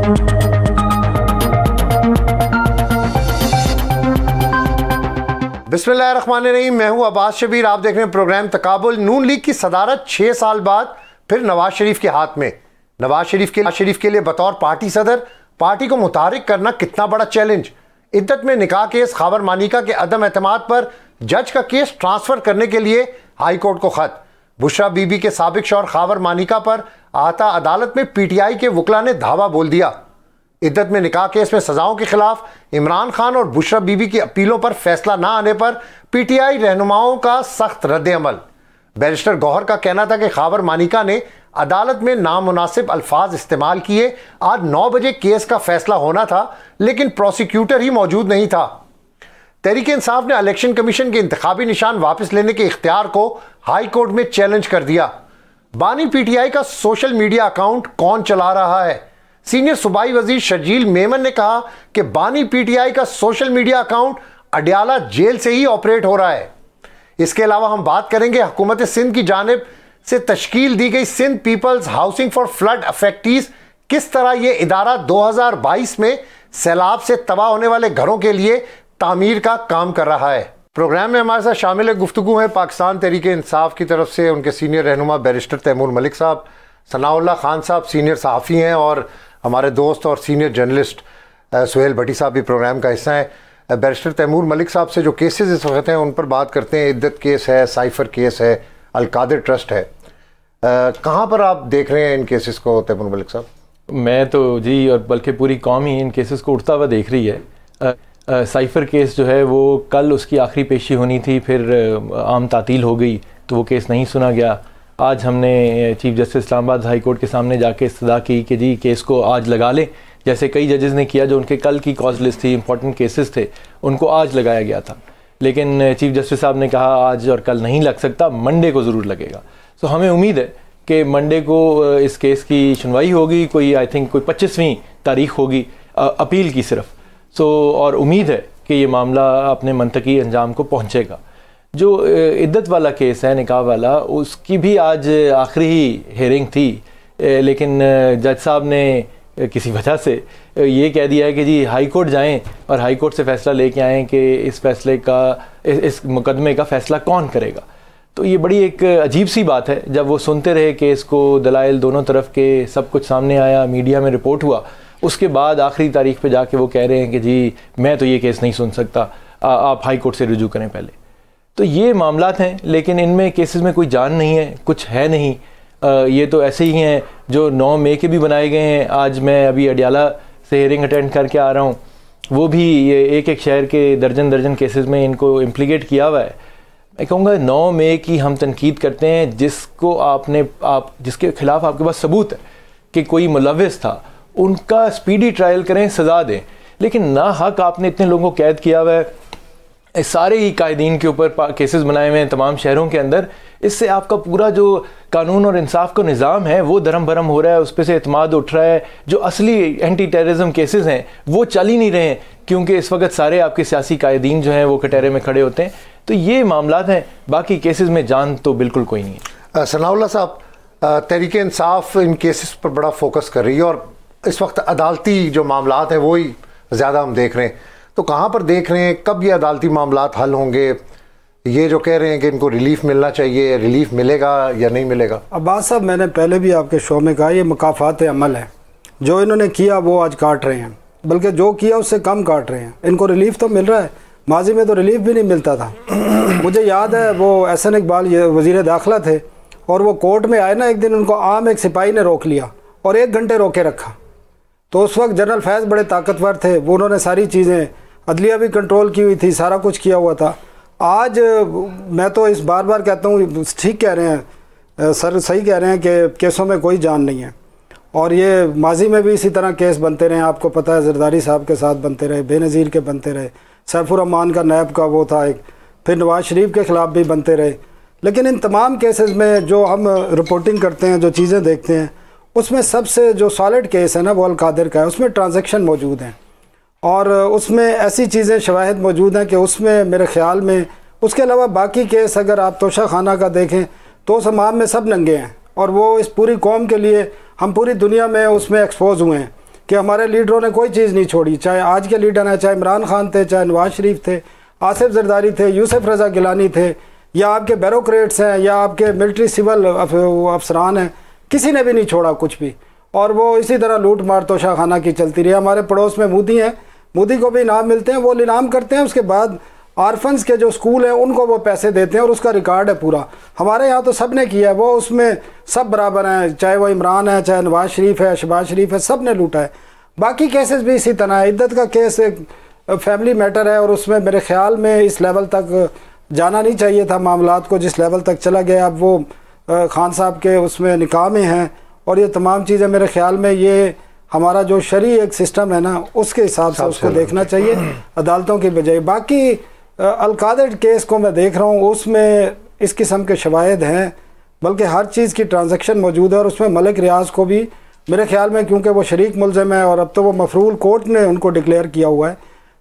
बिस्मिल्लाहिर्रहमानिर्रहीम। मैं हूं अब्बास शबीर। आप देख रहे हैं प्रोग्राम तकाबुल। नून लीग की सदारत 6 साल बाद फिर नवाज शरीफ के हाथ में। नवाज शरीफ के लिए बतौर पार्टी सदर पार्टी को मुतारिक करना कितना बड़ा चैलेंज। इद्दत में निकाह केस, खावर मानिका के अदम एतमाद पर जज का केस ट्रांसफर करने के लिए हाई कोर्ट को खत। बुशरा बीबी के साबिक शौहर खावर मानिका पर आता अदालत में पीटीआई के वकला ने धावा बोल दिया। इद्दत में निकाह केस में सजाओं के खिलाफ इमरान खान और बुशरा बीबी की अपीलों पर फैसला ना आने पर पीटीआई रहनुमाओं का सख्त रद्द-ए-अमल। बैरिस्टर गौहर का कहना था कि खावर मानिका ने अदालत में नामुनासिब अल्फाज इस्तेमाल किए। आज 9 बजे केस का फैसला होना था, लेकिन प्रोसिक्यूटर ही मौजूद नहीं था। तहरीक इंसाफ ने इलेक्शन कमीशन के इंतखाबी निशान वापस लेने के इख्तियार को हाई कोर्ट में चैलेंज कर दिया। बानी पीटीआई का सोशल मीडिया अकाउंट कौन चला रहा है? सीनियर सूबाई वजीर शर्जील मेमन ने कहा कि बानी पीटीआई का social media account Adiala jail से ही ऑपरेट हो रहा है। इसके अलावा हम बात करेंगे हुकूमत सिंध की जानिब से तश्कील दी गई Sindh people's housing for flood affectees, किस तरह यह इदारा 2022 में सैलाब से तबाह होने वाले घरों के लिए तामीर का काम कर रहा है। प्रोग्राम में हमारे साथ शामिल गुफ्तगू है पाकिस्तान तहरीक इंसाफ की तरफ से उनके सीनियर रहनुमा बैरिस्टर तैमूर मलिक साहब, सनाउल्लाह खान साहब सीनियर सहाफ़ी हैं, और हमारे दोस्त और सीनियर जर्नलिस्ट सुहेल भट्टी साहब भी प्रोग्राम का हिस्सा है। बैरिस्टर तैमूर मलिक साहब से जो केसेस इस वक्त हैं उन पर बात करते हैं। इद्दत केस है, साइफर केस है, अलकादिर ट्रस्ट है। कहाँ पर आप देख रहे हैं इन केसेस को तैमूर मलिक साहब? मैं तो जी, और बल्कि पूरी कौम ही इन केसेस को उठता हुआ देख रही है। साइफर केस जो है वो कल उसकी आखिरी पेशी होनी थी, फिर आम तातील हो गई तो वो केस नहीं सुना गया। आज हमने chief justice Islamabad high court के सामने जाके इस्तदा की कि जी केस को आज लगा लें, जैसे कई जजेस ने किया जो उनके कल की कॉज लिस्ट थी, इंपॉर्टेंट केसेस थे, उनको आज लगाया गया था। लेकिन चीफ जस्टिस साहब ने कहा आज और कल नहीं लग सकता, मंडे को ज़रूर लगेगा। तो हमें उम्मीद है कि मंडे को इस केस की सुनवाई होगी। कोई आई थिंक कोई 25वीं तारीख होगी अपील की सिर्फ। और उम्मीद है कि ये मामला अपने मंतकी अंजाम को पहुँचेगा। जो इद्दत वाला केस है, निकाह वाला, उसकी भी आज आखिरी ही हेयरिंग थी, लेकिन जज साहब ने किसी वजह से ये कह दिया है कि जी हाई कोर्ट जाएं और हाई कोर्ट से फ़ैसला लेके आएँ कि इस फैसले का, इस मुकदमे का फ़ैसला कौन करेगा। तो ये बड़ी एक अजीब सी बात है। जब वो सुनते रहे केस को, दलाइल दोनों तरफ के, सब कुछ सामने आया, मीडिया में रिपोर्ट हुआ, उसके बाद आखिरी तारीख पे जाके वो कह रहे हैं कि जी मैं तो ये केस नहीं सुन सकता, आप हाई कोर्ट से रुजू करें पहले। तो ये मामलात हैं, लेकिन इनमें केसेस में कोई जान नहीं है, कुछ है नहीं। ये तो ऐसे ही हैं जो 9 मई के भी बनाए गए हैं। आज मैं अभी अडयाला से हेयरिंग अटेंड करके आ रहा हूँ, वो भी ये एक शहर के दर्जन केसेस में इनको इम्प्लीकेट किया हुआ है। मैं कहूँगा 9 मई की हम तनकीद करते हैं जिसको जिसके खिलाफ आपके पास सबूत है कि कोई मुलव्विस था, उनका स्पीडी ट्रायल करें, सज़ा दें। लेकिन ना हक आपने इतने लोगों को कैद किया हुआ है, सारे ही कायदीन के ऊपर केसेस बनाए हुए हैं तमाम शहरों के अंदर। इससे आपका पूरा जो कानून और इंसाफ का निज़ाम है वो धर्म भरम हो रहा है, उस पर से एतमाद उठ रहा है। जो असली एंटी टेररिज्म केसेस हैं वो चल ही नहीं रहे हैं, क्योंकि इस वक्त सारे आपके सियासी कायदीन जो हैं वो कटहरे में खड़े होते हैं। तो ये मामलात हैं, बाकी केसेस में जान तो बिल्कुल कोई नहीं है। सनाउल्लाह साहब, तहरीक इंसाफ इन केसेस पर बड़ा फोकस कर रही है और इस वक्त अदालती जो मामलात हैं वही ज़्यादा हम देख रहे हैं। तो कहाँ पर देख रहे हैं, कब ये अदालती मामलात हल होंगे? ये जो कह रहे हैं कि इनको रिलीफ मिलना चाहिए, रिलीफ मिलेगा या नहीं मिलेगा? अब्बास साहब, मैंने पहले भी आपके शो में कहा, ये मुकाफात अमल है। जो इन्होंने किया वो आज काट रहे हैं, बल्कि जो किया उससे कम काट रहे हैं। इनको रिलीफ तो मिल रहा है, माजी में तो रिलीफ भी नहीं मिलता था। मुझे याद है वो एहसन इकबाल ये वज़ीर दाखिला थे, और वो कोर्ट में आए ना, एक दिन उनको आम एक सिपाही ने रोक लिया और 1 घंटे रोके रखा। तो उस वक्त जनरल फैज़ बड़े ताकतवर थे, वो उन्होंने सारी चीज़ें, अदलिया भी कंट्रोल की हुई थी, सारा कुछ किया हुआ था। आज मैं तो इस बार कहता हूँ, ठीक कह रहे हैं सर, सही कह रहे हैं कि केसों में कोई जान नहीं है। और ये माजी में भी इसी तरह केस बनते रहे, आपको पता है जरदारी साहब के साथ बनते रहे, बेनज़ीर के बनते रहे, सैफुर रहमान का नैब का वो था एक, फिर नवाज शरीफ के ख़िलाफ़ भी बनते रहे। लेकिन इन तमाम केसेस में जो हम रिपोर्टिंग करते हैं, जो चीज़ें देखते हैं, उसमें सबसे जो सॉलिड केस है ना वो अलकादिर का है। उसमें ट्रांजैक्शन मौजूद हैं और उसमें ऐसी चीज़ें शवाहिद मौजूद हैं कि उसमें मेरे ख़्याल में, उसके अलावा बाकी केस अगर आप तोशा खाना का देखें तो उस हमाम में सब नंगे हैं, और वो इस पूरी कौम के लिए हम पूरी दुनिया में उसमें एक्सपोज हुए हैं कि हमारे लीडरों ने कोई चीज़ नहीं छोड़ी, चाहे आज के लीडर हैं, चाहे इमरान खान थे, चाहे नवाज शरीफ थे, आसिफ जरदारी थे, यूसुफ रज़ा गिलानी थे, या आपके ब्यूरोक्रेट्स हैं, या आपके मिलिट्री सिविल अफसरान हैं, किसी ने भी नहीं छोड़ा कुछ भी। और वो इसी तरह लूट मार तोशाखाना की चलती रही। हमारे पड़ोस में मोदी हैं, मोदी को भी इनाम मिलते हैं, वो इनाम करते हैं, उसके बाद आर्फन्स के जो स्कूल हैं उनको वो पैसे देते हैं और उसका रिकॉर्ड है पूरा। हमारे यहाँ तो सब ने किया है, वो उसमें सब बराबर हैं, चाहे वो इमरान है, चाहे नवाज शरीफ है, शहबाज शरीफ है, सब ने लूटा है। बाकी केसेस भी इसी तरह है। इद्दत का केस एक फैमिली मैटर है और उसमें मेरे ख्याल में इस लेवल तक जाना नहीं चाहिए था मामलात को, जिस लेवल तक चला गया। अब वो खान साहब के उसमें निकाह में हैं और ये तमाम चीज़ें मेरे ख्याल में ये हमारा जो शरी एक सिस्टम है ना, उसके हिसाब से उसको देखना चाहिए अदालतों की बजाय। बाकी अलकादर केस को मैं देख रहा हूँ, उसमें इस किस्म के शवाहिद हैं, बल्कि हर चीज़ की ट्रांजैक्शन मौजूद है। और उसमें मलिक रियाज को भी मेरे ख्याल में, क्योंकि वो शरीक मुलज़िम है और अब तो वो मफरूल कोर्ट ने उनको डिक्लेयर किया हुआ है,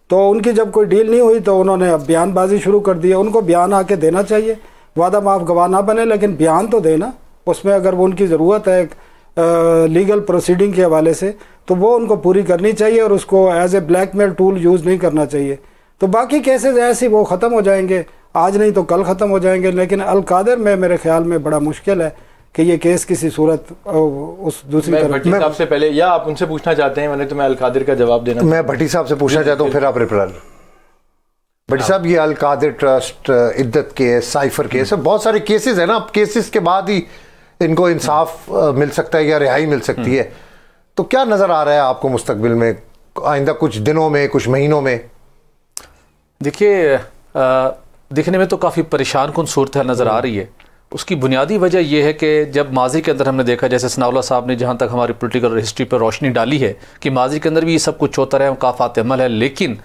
तो उनकी जब कोई डील नहीं हुई तो उन्होंने अब बयानबाजी शुरू कर दी है। उनको बयान आके देना चाहिए, वादा माफ गवाह ना बने, लेकिन बयान तो देना। उसमें अगर वो उनकी ज़रूरत है लीगल प्रोसीडिंग के हवाले से, तो वो उनको पूरी करनी चाहिए और उसको as a blackmail tool use नहीं करना चाहिए। तो बाकी केसेस ऐसे वो ख़त्म हो जाएंगे, आज नहीं तो कल ख़त्म हो जाएंगे। लेकिन अलकादर में मेरे ख्याल में बड़ा मुश्किल है कि ये केस किसी सूरत उस दूसरी तरफ। भट्टी साहब से पहले, या आप उनसे पूछना चाहते हैं? मैंने तो मैं अलकादर का जवाब देना, मैं भट्टी साहब से पूछना चाहता हूँ, फिर आप रिप्लाई। भट्टी साहब, ये अलकादर ट्रस्ट, इद्दत केस, साइफर केस, बहुत सारे केसेस है ना। अब केसेस के बाद ही इनको इंसाफ मिल सकता है या रिहाई मिल सकती है। तो क्या नज़र आ रहा है आपको मुस्तकबिल में, आइंदा कुछ दिनों में, कुछ महीनों में? देखिए, दिखने में तो काफ़ी परेशान कुन सूरत नज़र आ रही है। उसकी बुनियादी वजह यह है कि जब माजी के अंदर हमने देखा, जैसे सनाउल्लाह साहब ने जहाँ तक हमारी पॉलिटिकल हिस्ट्री पर रोशनी डाली है कि माजी के अंदर भी ये सब कुछ होता रहा है, मुकाफ़ात अमल है, लेकिन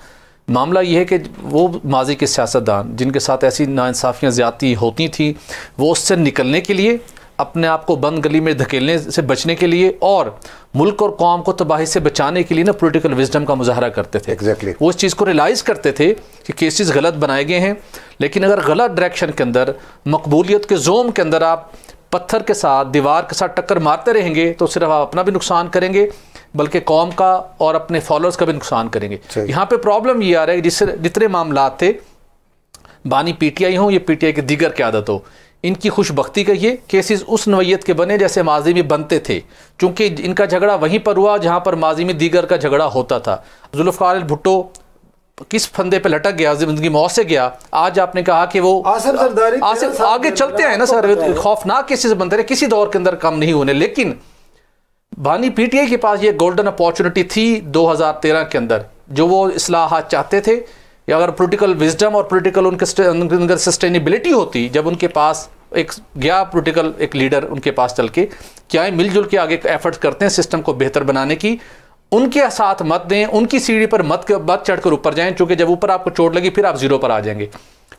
मामला ये है कि वो माजी के सियासतदान जिनके साथ ऐसी नाइंसाफ़ियाँ ज़्यादती होती थी, वो उससे निकलने के लिए, अपने आप को बंद गली में धकेलने से बचने के लिए और मुल्क और कौम को तबाही से बचाने के लिए ना पॉलिटिकल विजडम का मुजाहरा करते थे। Exactly. वो इस चीज़ को रियलाइज़ करते थे कि केसेस गलत बनाए गए हैं, लेकिन अगर गलत डायरेक्शन के अंदर, मकबूलियत के जोम के अंदर आप पत्थर के साथ, दीवार के साथ टक्कर मारते रहेंगे तो सिर्फ आप अपना भी नुकसान करेंगे, बल्कि कौम का और अपने फॉलोअर्स का भी नुकसान करेंगे। यहाँ पे प्रॉब्लम ये आ रहा है, जिससे जितने मामलात थे, बानी पीटीआई हो या पीटीआई की दीगर क़यादत हो, इनकी खुशबख्ती का ये केसेस उस नौयत के बने जैसे माजी में बनते थे, क्योंकि इनका झगड़ा वहीं पर हुआ जहाँ पर माजी में दीगर का झगड़ा होता था। जुल्फ़िकार भुट्टो किस फंदे पे लटक गया, जिंदगी मौत से गया। आज आपने कहा कि वो आसिफ आगे चलते हैं ना सर, खौफनाक केसेस बनते रहे, किसी दौर के अंदर कम नहीं होने। लेकिन बानी पीटीआई के पास ये गोल्डन अपॉर्चुनिटी थी 2013 के अंदर, जो वो इस्लाहात चाहते थे, या अगर पॉलिटिकल विजडम और पॉलिटिकल उनके अंदर सस्टेनेबिलिटी होती, जब उनके पास एक गया पॉलिटिकल एक लीडर उनके पास चल के, क्या है मिलजुल के आगे एफर्ट्स करते हैं सिस्टम को बेहतर बनाने की, उनके साथ मत दें, उनकी सीढ़ी पर मत चढ़कर ऊपर जाएं, क्योंकि जब ऊपर आपको चोट लगी फिर आप जीरो पर आ जाएंगे।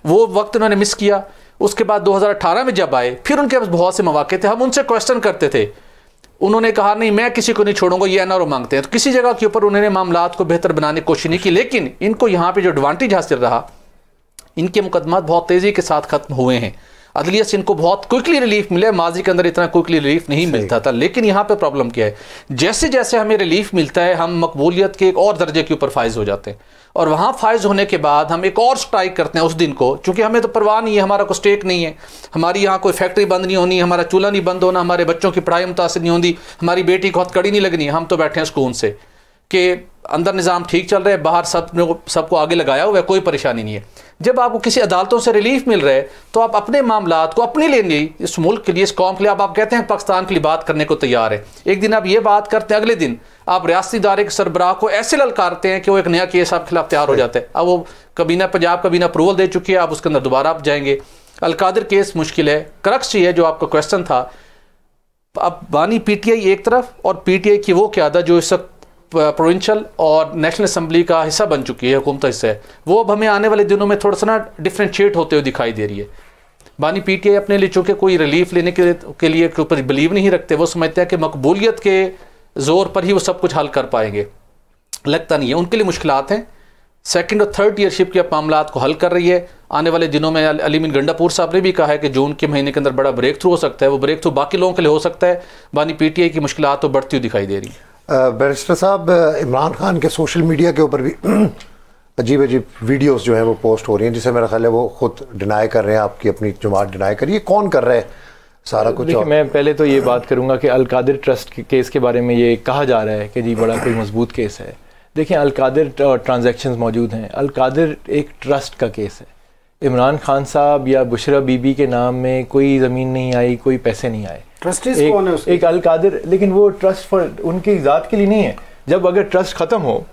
वो वक्त उन्होंने मिस किया। उसके बाद 2018 में जब आए, फिर उनके पास बहुत से मौके थे, हम उनसे क्वेश्चन करते थे, उन्होंने कहा नहीं मैं किसी को नहीं छोड़ूंगा, ये एनआरओ मांगते हैं। तो किसी जगह के ऊपर उन्होंने मामलात को बेहतर बनाने की कोशिश नहीं की। लेकिन इनको यहाँ पे जो एडवांटेज हासिल रहा, इनके मुकदमात बहुत तेज़ी के साथ ख़त्म हुए हैं, अदलिया से इनको बहुत क्विकली रिलीफ मिले। माजी के अंदर इतना क्विकली रिलीफ नहीं मिलता था। लेकिन यहाँ पे प्रॉब्लम क्या है, जैसे जैसे हमें रिलीफ मिलता है, हम मकबूलियत के एक और दर्जे के ऊपर फाइज हो जाते हैं, और वहाँ फाइज होने के बाद हम एक और स्ट्राइक करते हैं उस दिन को, क्योंकि हमें तो परवाह नहीं है, हमारा कोई स्टेक नहीं है, हमारी यहाँ कोई फैक्ट्री बंद नहीं होनी, हमारा चूल्हा नहीं बंद होना, हमारे बच्चों की पढ़ाई मुतासिर नहीं होती, हमारी बेटी को हथकड़ी नहीं लगनी, हम तो बैठे हैं सुकून से कि अंदर निज़ाम ठीक चल रहा है, बाहर सबको आगे लगाया हुआ है, कोई परेशानी नहीं है। जब आपको किसी अदालतों से रिलीफ मिल रहा है तो आप अपने मामलात को अपने लिए, इस मुल्क के लिए, इस कौम के लिए आप कहते हैं पाकिस्तान के लिए बात करने को तैयार है। एक दिन आप ये बात करते हैं, अगले दिन आप रियासती इदारे के सरबराह को ऐसे ललकारते हैं कि वो एक नया केस आपके खिलाफ तैयार हो जाता है। अब वो कबीना, पंजाब कबीना अप्रूवल दे चुकी है, आप उसके अंदर दोबारा आप जाएंगे। अलकादर केस मुश्किल है। क्रक्स ये है जो आपका क्वेश्चन था, अब बानी पीटीआई एक तरफ और पीटीआई की वो क़यादत जो इस वक्त प्रोविंशियल और नेशनल असम्बली का हिस्सा बन चुकी है, हुकूमत हिस्सा है, वो अब हमें आने वाले दिनों में थोड़ा सा ना डिफ्रेंशिएट होते हुए दिखाई दे रही है। बानी पीटीआई अपने लिए चूँकि कोई रिलीफ लेने के लिए के ऊपर बिलीव नहीं रखते, वो समझते हैं कि मकबूलियत के ज़ोर पर ही वो सब कुछ हल कर पाएंगे। लगता नहीं है, उनके लिए मुश्किलात हैं। सेकंड और थर्ड ईयरशिप के मामलात को हल कर रही है। आने वाले दिनों में अली मीन गंडापुर साहब ने भी कहा है कि जून के महीने के अंदर बड़ा ब्रेक थ्रू हो सकता है। वो ब्रेक थ्रू बाकी लोगों के लिए हो सकता है, बानी पीटीआई की मुश्किलात तो बढ़ती हुई दिखाई दे रही है। बैरिस्टर साहब, इमरान खान के सोशल मीडिया के ऊपर भी अजीब अजीब वीडियोस जो हैं वो पोस्ट हो रही हैं, जिसे मेरा ख्याल है वो खुद डिनाई कर रहे हैं, आपकी अपनी जमात डिनाई कर रही है। कौन कर रहा है सारा कुछ? देखिए, मैं पहले तो ये बात करूंगा कि अल कादिर ट्रस्ट के केस के बारे में ये कहा जा रहा है कि जी बड़ा कोई मजबूत केस है। देखिए, अल कादिर ट्रांजैक्शंस मौजूद हैं। अल कादिर एक ट्रस्ट का केस है। इमरान खान साहब या बुशरा बीबी के नाम में कोई ज़मीन नहीं आई, कोई पैसे नहीं आए। ट्रस्टीज कौन है उसके? एक अल कादिर, लेकिन वो ट्रस्ट फॉर उनकी ज़ात के लिए नहीं है। जब अगर ट्रस्ट ख़त्म हो,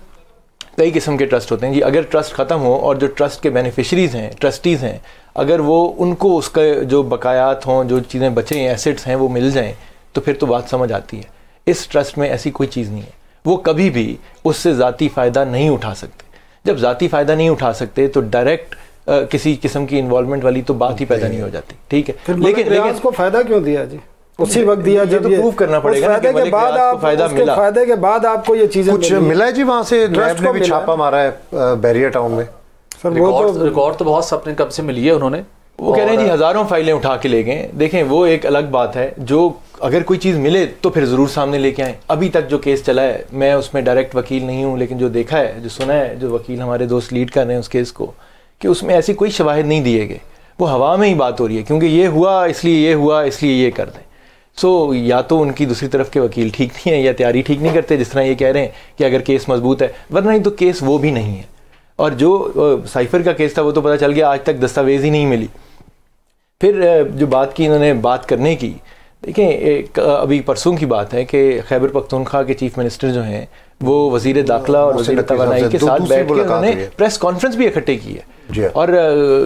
कई किस्म के ट्रस्ट होते हैं जी, अगर ट्रस्ट ख़त्म हो और जो ट्रस्ट के बेनिफिशरीज़ हैं, ट्रस्टीज़ हैं, अगर वो उनको उसका जो बकायात हों, जो चीज़ें बचे हैं, एसेट्स हैं, वो मिल जाएं, तो फिर तो बात समझ आती है। इस ट्रस्ट में ऐसी कोई चीज़ नहीं है। वो कभी भी उससे ज़ाती फ़ायदा नहीं उठा सकते। जब ज़ाती फ़ायदा नहीं उठा सकते तो डायरेक्ट किसी किस्म की इन्वॉल्वमेंट वाली तो बात ही पैदा नहीं हो जाती। ठीक है, लेकिन उसको फ़ायदा क्यों दिया जी? उसी वक्त दिया जब तो प्रूव करना पड़ेगा ना कि के बाद आप फायदे के बाद आपको ये चीजें कुछ मिला है जी। वहाँ से नैब ने भी छापा मारा है बैरियर टाउन में। सर वो रिकॉर्ड तो बहुत अपने कब से मिली है उन्होंने। वो कह रहे हैं जी हज़ारों फाइलें उठा के ले गए। देखें, वो एक अलग बात है। जो अगर कोई चीज़ मिले तो फिर ज़रूर सामने लेके आएँ। अभी तक जो केस चला है, मैं उसमें डायरेक्ट वकील नहीं हूँ, लेकिन जो देखा है, जो सुना है, जो वकील हमारे दोस्त लीड कर रहे हैं उस केस को, कि उसमें ऐसी कोई शवाहिद नहीं दिए गए। वो हवा में ही बात हो रही है, क्योंकि ये हुआ इसलिए, ये हुआ इसलिए ये कर दें। सो या तो उनकी दूसरी तरफ के वकील ठीक नहीं है या तैयारी ठीक नहीं करते, जिस तरह ये कह रहे हैं कि अगर केस मजबूत है, वरना ही तो केस वो भी नहीं है। और जो साइफर का केस था वो तो पता चल गया, आज तक दस्तावेज ही नहीं मिली। फिर जो बात की इन्होंने बात करने की, देखें अभी परसों की बात है कि खैबर पख्तूनख्वा के चीफ मिनिस्टर जो हैं वो वज़ीर दाखिला और वज़ीर तवानाई के साथ बैठ के उन्होंने प्रेस कॉन्फ्रेंस भी इकट्ठे की है और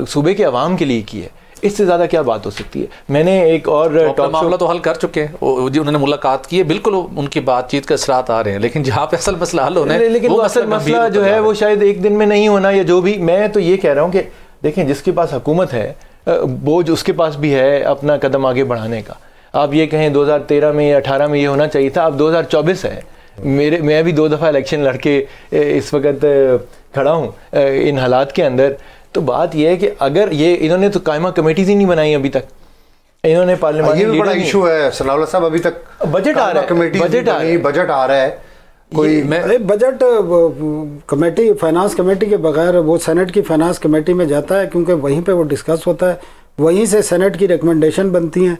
सूबे के अवाम के लिए की है। इससे ज़्यादा क्या बात हो सकती है? मैंने एक और मामला तो हल कर चुके हैं, उन्होंने मुलाकात की है, बिल्कुल उनकी बातचीत का असरात आ रहे हैं, लेकिन जहाँ पे असल मसला हल होना है, लेकिन वो असल मसला जो है वो शायद एक दिन में नहीं होना, या जो भी। मैं तो ये कह रहा हूँ कि देखें, जिसके पास हुकूमत है बोझ उसके पास भी है अपना कदम आगे बढ़ाने का। आप ये कहें 2013 में या 18 में ये होना चाहिए था, अब 2024 है। मैं भी 2 दफ़ा इलेक्शन लड़के इस वक्त खड़ा हूँ इन हालात के अंदर। तो बात यह है कि अगर ये इन्होंने तो कायमा कमेटीज ही नहीं बनाई अभी तक। इन्होंने पार्लियामेंट, ये भी बड़ा इशू है सनाउल्लाह साहब, अभी तक बजट आ रहा है, बजट आ रहा है कोई बजट कमेटी, फाइनेंस कमेटी के बगैर वो सेनेट की फाइनेंस कमेटी में जाता है, क्योंकि वहीं पे वो डिस्कस होता है, वहीं से सेनेट की रिकमेंडेशन बनती हैं।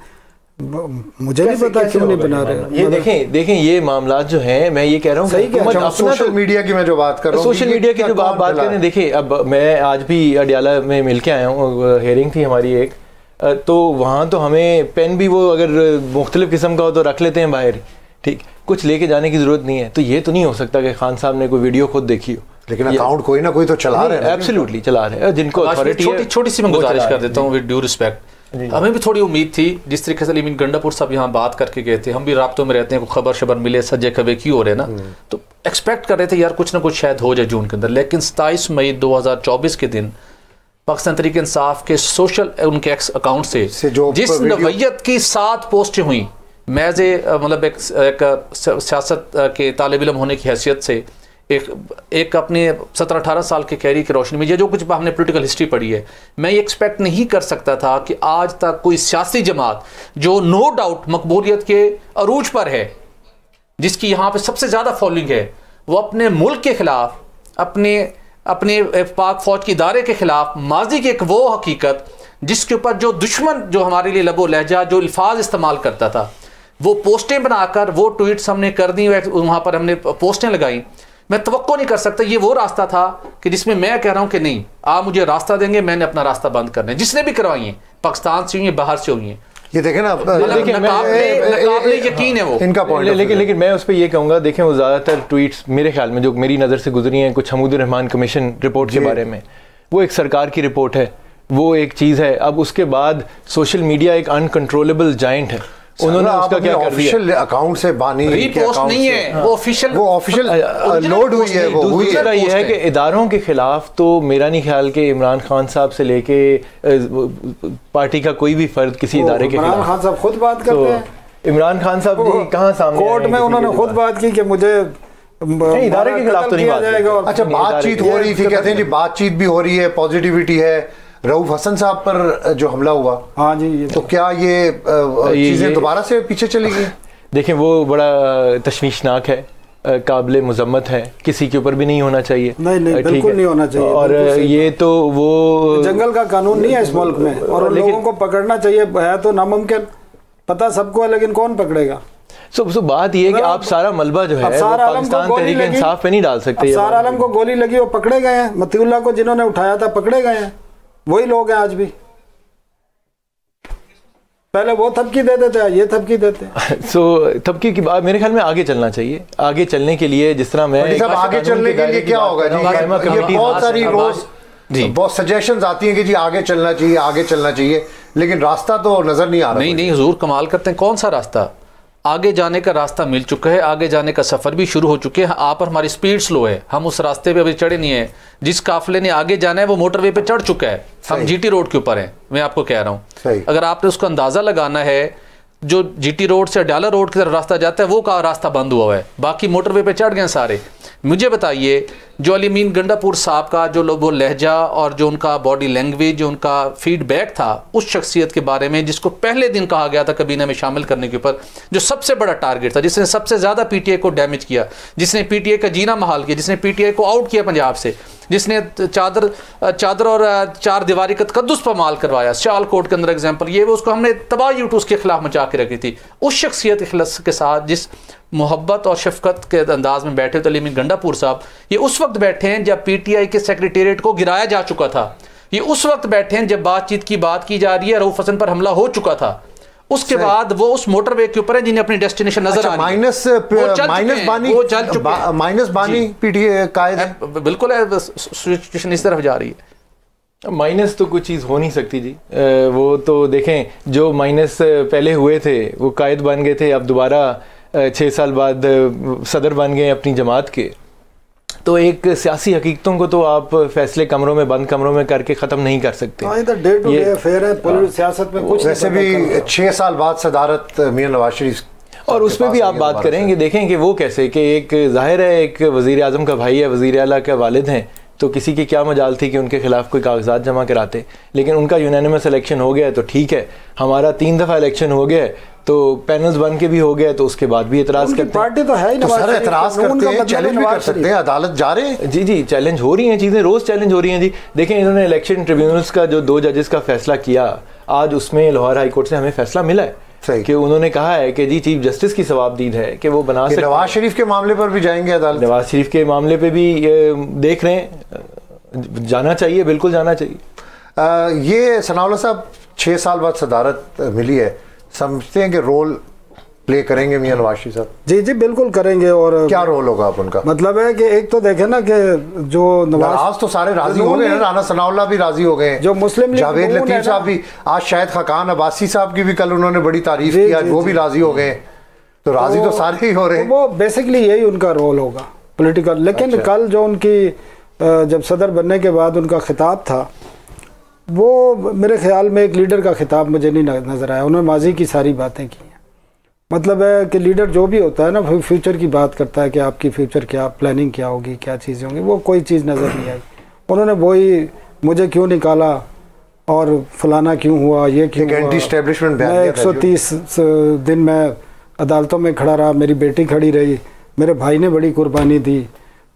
मुझे नहीं पता क्यों नहीं बना रहे। ये देखें ये मामला जो हैं, मैं ये कह रहा हूँ सोशल मीडिया की मैं जो बात कर रहा हूँ, सोशल मीडिया की जो आप बात कर रहे हैं, देखिए अब मैं आज भी अडियाला में मिल के आया हूँ, हेयरिंग थी हमारी एक, तो वहाँ तो हमें पेन भी वो अगर मुख्तलिफ किस्म का हो तो रख लेते हैं बाहर, ठीक, कुछ लेके जाने की जरूरत नहीं है। तो ये तो नहीं हो सकता कि खान साहब ने कोई वीडियो खुद देखी हो, लेकिन अकाउंट कोई ना कोई तो चला रहे हैं। एब्सोल्युटली चला रहे हैं, जिनको अथॉरिटी है। छोटी सी मैं गुजारिश कर देता हूँ विद ड्यू रिस्पेक्ट, हमें भी थोड़ी उम्मीद थी, जिस तरीके से लिमिन गंडापुर साहब यहाँ बात करके गए थे, हम भी राब्तों में रहते हैं, कोई खबर शबर मिले, सज्जे खबे क्यों हो रहे ना, तो एक्सपेक्ट कर रहे थे यार कुछ ना कुछ शायद हो जाए जून के अंदर। लेकिन 27 मई 2024 के दिन पाकिस्तान तहरीक इंसाफ के सोशल उनके एक्स अकाउंट से जिस नवैयत की 7 पोस्टें हुई, मैज़ मतलब एक सियासत के तालिब इल्म होने की हैसियत से एक अपने 17-18 साल के कैरियर की रोशनी में, ये जो कुछ हमने पॉलिटिकल हिस्ट्री पढ़ी है, मैं ये एक्सपेक्ट नहीं कर सकता था कि आज तक कोई सियासी जमात जो नो डाउट मकबूलियत के अरूज पर है, जिसकी यहाँ पे सबसे ज़्यादा फॉलोइंग है, वो अपने मुल्क के ख़िलाफ़, अपने पाक फौज के इदारे के ख़िलाफ़ माजी की एक वो हकीकत जिसके ऊपर जो दुश्मन जो हमारे लिए लबो लहजा जो अल्फाज इस्तेमाल करता था, वो पोस्टें बनाकर वो ट्वीट्स हमने कर दी, वहाँ पर हमने पोस्टें लगाई। मैं तवक्को नहीं कर सकता, ये वो रास्ता था कि जिसमें मैं कह रहा हूँ कि नहीं, आप मुझे रास्ता देंगे, मैंने अपना रास्ता बंद करना है। जिसने भी करवाई है, पाकिस्तान से हुई है, बाहर से हुई है, ये देखें ना, यकीन है वो इनका पॉइंट। लेकिन मैं उस पर ये कहूँगा, देखें वो ज़्यादातर ट्वीट्स मेरे ख्याल में जो मेरी नज़र से गुजरी हैं, कुछ हमीदुर रहमान कमीशन रिपोर्ट के बारे में, वो एक सरकार की रिपोर्ट है, वो एक चीज़ है। अब उसके बाद सोशल मीडिया एक अनकंट्रोलेबल जाइंट है, उन्होंने उसका क्या कर दिया, ऑफिशियल अकाउंट से बानी रीपोस्ट नहीं है, वो ऑफिशियल लोड हुई है। वो दूसरा ये है कि इदारों के खिलाफ तो मेरा नहीं ख्याल कि इमरान खान साहब से लेके पार्टी का कोई भी फर्द किसी इदारे के खिलाफ। इमरान खान साहब खुद बात करते हैं, इमरान खान साहब कहाँ सामने कोर्ट में उन्होंने खुद बात की कि मुझे इदारे के खिलाफ तो नहीं बात जाएगा। अच्छा, बातचीत हो रही थी, कहते हैं जी बातचीत भी हो रही है, पॉजिटिविटी है। रऊफ हसन साहब पर जो हमला हुआ, हाँ जी, ये तो क्या ये चीजें दोबारा से पीछे चली गई? देखें वो बड़ा तशवीशनाक है काबिल मजम्मत है, किसी के ऊपर भी नहीं होना चाहिए। नहीं बिल्कुल नहीं होना चाहिए। और ये तो वो जंगल का कानून नहीं है इस मुल्क में, और लोगों को पकड़ना चाहिए है तो नामुमकिन, पता सबको है लेकिन कौन पकड़ेगा। सो बात ये है कि आप सारा मलबा जो है वो पाकिस्तान तहरीक इंसाफ पे नहीं डाल सकते। सारा आलम को गोली लगी, वो पकड़े गए हैं। मतीउल्लाह को जिन्होंने उठाया था पकड़े गए हैं, वही लोग हैं आज भी। पहले वो थपकी देते थे, ये थपकी देते हैं। सो थपकी की बात मेरे ख्याल में आगे चलना चाहिए। आगे चलने के लिए जिस तरह मैं सब आगे चलने के लिए क्या होगा जी, ये बहुत सारी रोज बहुत सजेशंस आती हैं कि जी आगे चलना चाहिए, आगे चलना चाहिए, लेकिन रास्ता तो नजर नहीं आ रहा। नहीं हुजूर कमाल करते हैं, कौन सा रास्ता? आगे जाने का रास्ता मिल चुका है, आगे जाने का सफ़र भी शुरू हो चुके हैं। आप और हमारी स्पीड स्लो है, हम उस रास्ते पे अभी चढ़े नहीं है। जिस काफिले ने आगे जाना है वो मोटरवे पे चढ़ चुका है, हम जीटी रोड के ऊपर हैं। मैं आपको कह रहा हूँ, अगर आपने उसका अंदाज़ा लगाना है, जो जीटी रोड से डाला रोड की तरफ रास्ता जाता है वो का रास्ता बंद हुआ है, बाकी मोटरवे पे चढ़ गए सारे। मुझे बताइए, जो अली मीन गंडापुर साहब का जो वो लहजा और जो उनका बॉडी लैंग्वेज, जो उनका फीडबैक था उस शख्सियत के बारे में जिसको पहले दिन कहा गया था कबीना में शामिल करने के ऊपर, जो सबसे बड़ा टारगेट था, जिसने सबसे ज़्यादा पीटीआई को डैमेज किया, जिसने पीटीआई का जीना महाल किया, जिसने पीटीआई को आउट किया पंजाब से, जिसने चादर और चार दीवारी का तकद्दुस पर माल करवाया, सियालकोट के अंदर एग्जाम्पल ये वो, उसको हमने तबाही उसके खिलाफ मचा के रखी थी। उस शख्सियत के साथ जिस मोहब्बत और शफकत के अंदाज में बैठे तो अली मीन गंडापुर साहब, ये उस वक्त बैठे हैं जब पीटीआई के सेक्रेटेरिएट को गिराया जा चुका था। ये उस वक्त बैठे हैं जब बातचीत की बात की जा रही है, रऊफ हसन पर हमला हो चुका था। उसके बाद वो उस मोटरवे के ऊपर है जिन्हें अपनी डेस्टिनेशन नजर आ रही है। माइनस बानी पीटीआई कायद है, बिल्कुल है, सिचुएशन इस तरफ जा रही है। माइनस तो कोई चीज़ हो नहीं सकती जी। वो तो देखें, जो माइनस पहले हुए थे वो कायद बन गए थे, अब दोबारा 6 साल बाद सदर बन गए अपनी जमात के। तो एक सियासी हकीकतों को तो आप फैसले कमरों में, बंद कमरों में करके ख़त्म नहीं कर सकते। सियासत में कुछ वैसे भी 6 साल बाद सदारत मियां नवाज शरीफ, और उसमें भी आप बात करेंगे, देखें कि वो कैसे, कि एक जाहिर है एक वज़ीर आज़म का भाई है, वज़ीर आला के वालिद हैं, तो किसी की क्या मजाल थी कि उनके खिलाफ कोई कागजात जमा कराते। लेकिन उनका यूनानिमस इलेक्शन हो गया है तो ठीक है, हमारा 3 दफ़ा इलेक्शन हो गया है तो पैनल्स बन के भी हो गया, तो उसके बाद भी एतराज़ करते हैं। पार्टी तो है ही, सारे एतराज़ करते हैं, चैलेंज भी कर सकते हैं, अदालत जा रहे हैं। जी चैलेंज हो रही हैं चीज़ें, रोज़ चैलेंज हो रही हैं जी। देखें, इन्होंने इलेक्शन ट्रिब्यूनल्स का जो 2 जजेस का फैसला किया, आज उसमें लाहौर हाई कोर्ट से हमें फैसला मिला है कि उन्होंने कहा है कि जी चीफ जस्टिस की सवाबदीद है कि वो बना सकते हैं। नवाज शरीफ के मामले पर भी जाएंगे अदालत, नवाज शरीफ के मामले पर भी देख रहे हैं, जाना चाहिए, बिल्कुल जाना चाहिए। ये सनाउल्लाह साहब 6 साल बाद सदारत मिली है, समझते हैं कि रोल प्ले करेंगे मियां नवाज शरीफ साहब? जी बिल्कुल करेंगे। और क्या रोल होगा आप उनका? मतलब है कि एक तो देखें ना कि जो नवाज तो सारे राजी हो गए, राना सनाउल्लाह भी राजी हो गए, जो मुस्लिम जावेद लतीफ साहब भी, आज शायद खाकान अब्बासी साहब की भी कल उन्होंने बड़ी तारीफ की, आज वो भी राजी हो गए, तो राजी तो सारे ही हो रहे हैं। वो बेसिकली यही उनका रोल होगा पॉलिटिकल। लेकिन कल जो उनकी जब सदर बनने के बाद उनका खिताब था, वो मेरे ख्याल में एक लीडर का खिताब मुझे नहीं नज़र आया। उन्होंने माजी की सारी बातें की हैं। मतलब है कि लीडर जो भी होता है ना, फ्यूचर की बात करता है कि आपकी फ्यूचर क्या प्लानिंग क्या होगी, क्या चीज़ें होंगी, वो कोई चीज़ नज़र नहीं आई। उन्होंने वही मुझे क्यों निकाला और फलाना क्यों हुआ, ये क्यों हुआ, एंटी एस्टेब्लिशमेंट मैं 130 दिन मैं अदालतों में खड़ा रहा, मेरी बेटी खड़ी रही, मेरे भाई ने बड़ी कुर्बानी दी।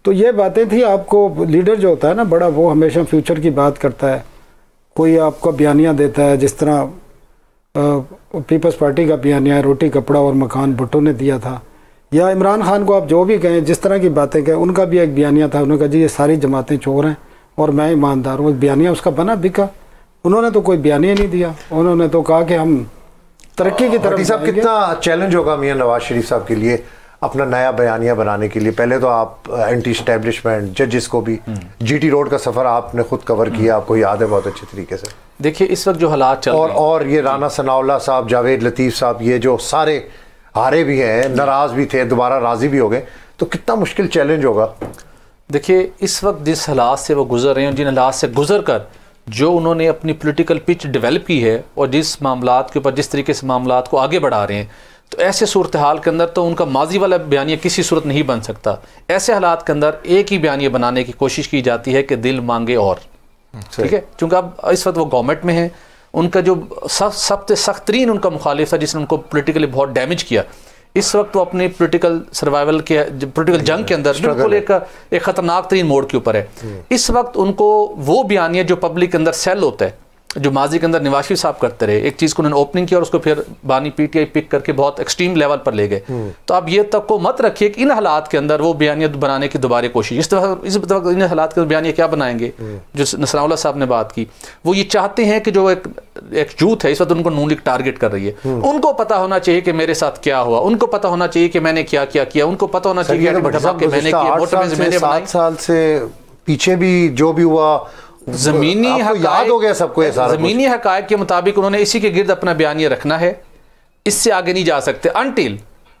तो ये बातें थी। आपको लीडर जो होता है ना बड़ा, वो हमेशा फ्यूचर की बात करता है। कोई आपको बयानियाँ देता है, जिस तरह पीपल्स पार्टी का बयानिया है, रोटी कपड़ा और मकान भुट्टो ने दिया था, या इमरान खान को आप जो भी कहें, जिस तरह की बातें कहें, उनका भी एक बयानिया था। उन्होंने कहा जी ये सारी जमातें चोर हैं और मैं ईमानदार हूँ। बयानिया उसका बना बिका। उन्होंने तो कोई बयानिया नहीं दिया, उन्होंने तो कहा कि हम तरक्की की तरफ। साहब कितना चैलेंज होगा मियां नवाज शरीफ साहब के लिए अपना नया बयानिया बनाने के लिए? पहले तो आप एंटी एस्टेब्लिशमेंट जजेस को भी, जीटी रोड का सफ़र आपने खुद कवर किया, आपको याद है बहुत अच्छे तरीके से। देखिए इस वक्त जो हालात चल रहे हैं, और ये राना सनाउल्लाह साहब, जावेद लतीफ़ साहब, ये जो सारे हारे भी हैं, नाराज़ भी थे, दोबारा राज़ी भी हो गए, तो कितना मुश्किल चैलेंज होगा। देखिए इस वक्त जिस हालात से वो गुजर रहे हैं, जिन हालात से गुजर कर जो उन्होंने अपनी पॉलिटिकल पिच डेवलप की है और जिस मामलात के ऊपर जिस तरीके से मामलात को आगे बढ़ा रहे हैं, तो ऐसे सूरत हाल के अंदर तो उनका माजी वाला बयानिया किसी सूरत नहीं बन सकता। ऐसे हालात के अंदर एक ही बयानिया बनाने की कोशिश की जाती है कि दिल मांगे और, ठीक है, क्योंकि अब इस वक्त वो गवर्नमेंट में है। उनका जो सबसे सख्त तरीन उनका मुखालिफ था, जिसने उनको पोलिटिकली बहुत डैमेज किया, इस वक्त वो अपनी पॉलिटिकल सर्वाइवल के पॉलिटिकल जंग के अंदर बिल्कुल एक खतरनाक तरीन मोड़ के ऊपर है। इस वक्त उनको वो बयानिया जो पब्लिक के अंदर सेल होता है, जो माजी के अंदर नवाज शरीफ साहब करते रहे, एक चीज़ को उन्होंने ओपनिंग किया और उसको फिर बानी पीटीआई पिक करके बहुत एक्सट्रीम लेवल पर ले गए। तो आप ये तक को मत रखिए कि इन हालात के अंदर वो बयानिया बनाने की दोबारा कोशिश, इस वक्त इन हालात के बयानिया क्या बनाएंगे, जो नसरुल्लाह साहब ने बात की, वो ये चाहते हैं कि जो एक यूथ है इस वक्त उनको नून लीग टारगेट कर रही है, उनको पता होना चाहिए कि मेरे साथ क्या हुआ, उनको पता होना चाहिए कि मैंने क्या क्या किया, उनको पता होना चाहिए कि मैंने किया। 7 साल से पीछे भी जो भी हुआ ज़मीनी याद हो गया सबको, ज़मीनी हक़ाइक़ के मुताबिक उन्होंने इसी के गिर्द अपना बयानिया रखना है, इससे आगे नहीं जा सकते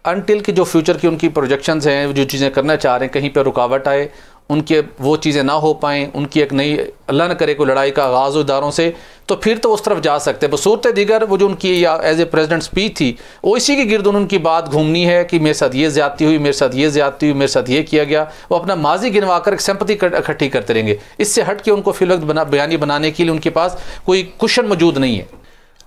अनटिल की जो फ्यूचर की उनकी प्रोजेक्शंस हैं, जो चीज़ें करना चाह रहे हैं, कहीं पर रुकावट आए, उनके वो चीज़ें ना हो पाएँ, उनकी एक नई अल्लाह न करे कोई लड़ाई का आगाज़ हो इदारों से, तो फिर तो उस तरफ जा सकते हैं। बसूरत दीगर वो जो उनकी एज ए प्रेसिडेंट स्पीच थी, वो इसी के गिर्द उनकी बात घूमनी है कि मेरे साथ ये ज़्यादती हुई, मेरे साथ ये ज़्यादती हुई, मेरे साथ ये किया गया। वो अपना माजी गिनवा कर एक सिंपैथी इकट्ठी करते रहेंगे। इससे हट के उनको फिल वक्त बयानी बनाने के लिए उनके पास कोई कुशन मौजूद नहीं है।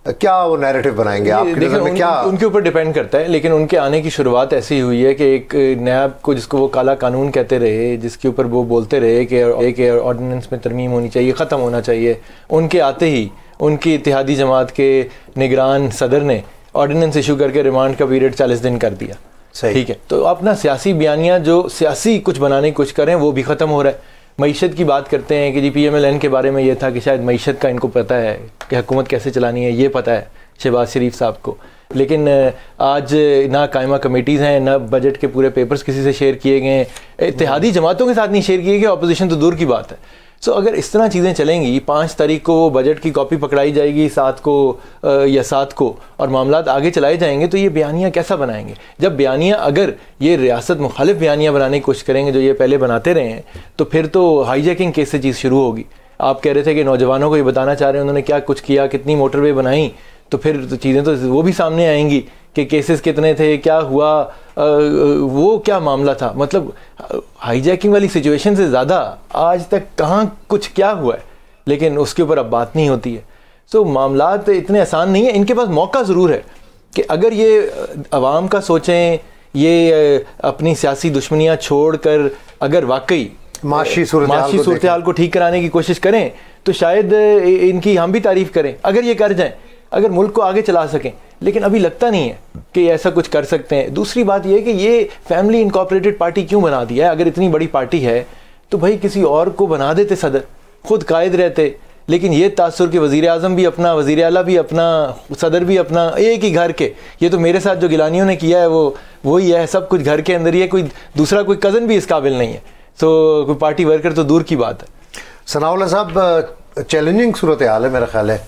क्या वो नैरेटिव बनाएंगे आपके नज़र में? क्या उनके ऊपर डिपेंड करता है, लेकिन उनके आने की शुरुआत ऐसी हुई है कि एक नैब को, जिसको वो काला कानून कहते रहे, जिसके ऊपर वो बोलते रहे कि एक ऑर्डिनेंस में तरमीम होनी चाहिए, ख़त्म होना चाहिए, उनके आते ही उनकी इत्तेहादी जमात के निगरान सदर ने ऑर्डिनेंस इशू करके रिमांड का पीरियड 40 दिन कर दिया। ठीक है, तो अपना सियासी बयानिया जो सियासी कुछ बनाने की कोशिश करें वो भी ख़त्म हो रहा है। मईशत की बात करते हैं कि जी PMLN के बारे में ये था कि शायद मईशत का इनको पता है कि हुकूमत कैसे चलानी है, ये पता है शहबाज शरीफ साहब को, लेकिन आज ना कायमा कमेटीज़ हैं, ना बजट के पूरे पेपर्स किसी से शेयर किए गए, इत्तेहादी जमातों के साथ नहीं शेयर किए गए, अपोजिशन तो दूर की बात है। सो अगर इस तरह चीज़ें चलेंगी, 5 तारीख को बजट की कॉपी पकड़ाई जाएगी, 7 को और मामलात आगे चलाए जाएंगे, तो ये बयानिया कैसा बनाएंगे? जब बयानिया, अगर ये रियासत मुखालिफ बयानिया बनाने की कोशिश करेंगे जो ये पहले बनाते रहे हैं, तो फिर तो हाईजैकिंग केस से चीज़ शुरू होगी। आप कह रहे थे कि नौजवानों को ये बताना चाह रहे हैं उन्होंने क्या कुछ किया, कितनी मोटरवे बनाई, तो फिर तो चीज़ें तो वो भी सामने आएंगी कि केसेस कितने थे, क्या हुआ, वो क्या मामला था। मतलब हाईजैकिंग वाली सिचुएशन से ज़्यादा आज तक कहाँ कुछ क्या हुआ है, लेकिन उसके ऊपर अब बात नहीं होती है। सो मामलात इतने आसान नहीं है। इनके पास मौका ज़रूर है कि अगर ये अवाम का सोचें, ये अपनी सियासी दुश्मनियाँ छोड़ कर अगर वाकई माशी सूरत हाल को ठीक कराने की कोशिश करें, तो शायद इनकी हम भी तारीफ़ करें अगर ये कर जाएं, अगर मुल्क को आगे चला सकें। लेकिन अभी लगता नहीं है कि ऐसा कुछ कर सकते हैं। दूसरी बात यह है कि ये फैमिली इनकॉर्पोरेटेड पार्टी क्यों बना दिया है? अगर इतनी बड़ी पार्टी है तो भाई किसी और को बना देते सदर, खुद कायद रहते। लेकिन ये तासुर के वज़ीर आज़म भी अपना, वज़ीर आला भी अपना, सदर भी अपना, एक ही घर के। ये तो मेरे साथ जो गिलानियों ने किया है वो वही है, सब कुछ घर के अंदर ही है, कोई दूसरा कोई कज़न भी इस काबिल नहीं है। तो कोई पार्टी वर्कर तो दूर की बात है। सनाउल्लाह साहब, चैलेंजिंग सूरत हाल है मेरा ख्याल है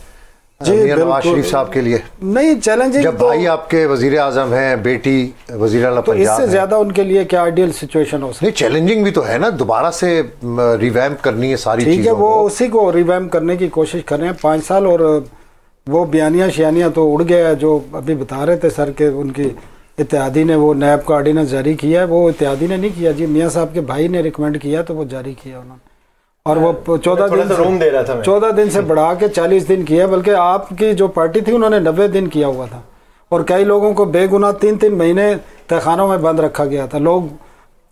जी नवाज शरीफ साहब के लिए। नहीं चैलेंजिंग, जब भाई आपके वजीर आजम हैं, बेटी वजीर आला पंजाब, तो इससे ज्यादा उनके लिए क्या आइडियल सिचुएशन हो सकती है? नहीं, चैलेंजिंग भी तो है ना, दोबारा से रिवैम्प करनी है सारी चीजें। ठीक है, वो उसी को रिवैम्प करने की कोशिश कर रहे हैं 5 साल। और वो बयानिया शियानिया तो उड़ गया, जो अभी बता रहे थे सर के उनकी इत्तेहादी ने वो नैब का ऑर्डिनेंस जारी किया है। वो इत्तेहादी ने नहीं किया जी, मियाँ साहब के भाई ने रिकमेंड किया तो वो जारी किया उन्होंने। और वो 14 दिन से बढ़ा के 40 दिन किया, बल्कि आपकी जो पार्टी थी उन्होंने 90 दिन किया हुआ था। और कई लोगों को बेगुनाह 3-3 महीने तहखानों में बंद रखा गया था। लोग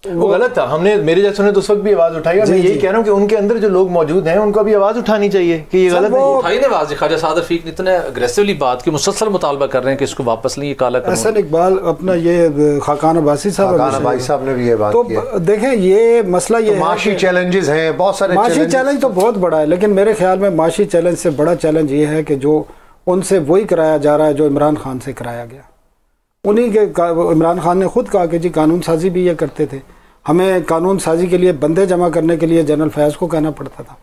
वो गलत था। हमने, मेरे जैसे ने तो उस वक्त भी आवाज उठाई, और मैं यही कह रहा हूँ कि उनके अंदर जो लोग मौजूद हैं उनको अभी आवाज उठानी चाहिए कि ये गलत है। उठाई ने आवाज, ख्वाजा साद रफीक ने इतने अग्रेसिवली बात की, मुसलसल मुतालबा कर रहे हैं कि इसको वापस लें, ये काला कानून। हसन इकबाल अपना, ये खाकान अब्बासी साहब ने भी ये बात की। तो देखें, ये मसला ये माशी चैलेंजेस हैं, बहुत सारे माशी चैलेंज तो बहुत बड़ा है, लेकिन मेरे ख्याल में माशी चैलेंज से बड़ा चैलेंज ये है कि जो उनसे वही कराया जा रहा है जो इमरान खान से कराया गया। उन्हीं के, इमरान खान ने खुद कहा कि जी कानून साजी भी ये करते थे, हमें कानून साजी के लिए बंदे जमा करने के लिए जनरल फैज़ को कहना पड़ता था।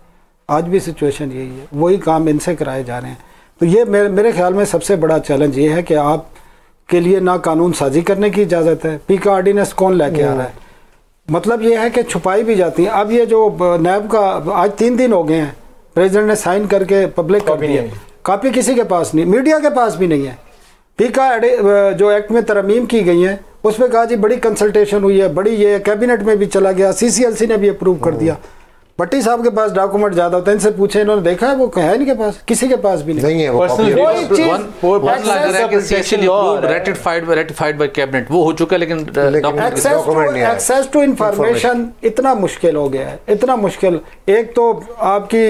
आज भी सिचुएशन यही है, वही काम इनसे कराए जा रहे हैं। तो ये मेरे ख्याल में सबसे बड़ा चैलेंज ये है कि आप के लिए ना कानून साजी करने की इजाज़त है, पी का ऑर्डिनेंस कौन लेके आ रहा है, मतलब ये है कि छुपाई भी जाती है। अब ये जो नैब का आज 3 दिन हो गए हैं, प्रेसिडेंट ने साइन करके पब्लिक कर दिया, कॉपी किसी के पास नहीं, मीडिया के पास भी नहीं है। पी का जो एक्ट में तरमीम की गई है उसमें कहा जी बड़ी कंसल्टेशन हुई है, बड़ी, ये कैबिनेट में भी चला गया, CCLC ने भी अप्रूव कर दिया। भट्टी साहब के पास डॉक्यूमेंट ज्यादा होते हैं, इनसे पूछे, इन्होंने देखा है, वो है इनके पास, किसी के पास भी नहीं है वो Personal copy। कोई चीज रेटिफाइड बाय कैबिनेट वो हो चुका है, लेकिन document नहीं आया। एक्सेस टू इंफॉर्मेशन इतना मुश्किल हो गया है, इतना मुश्किल। एक तो आपकी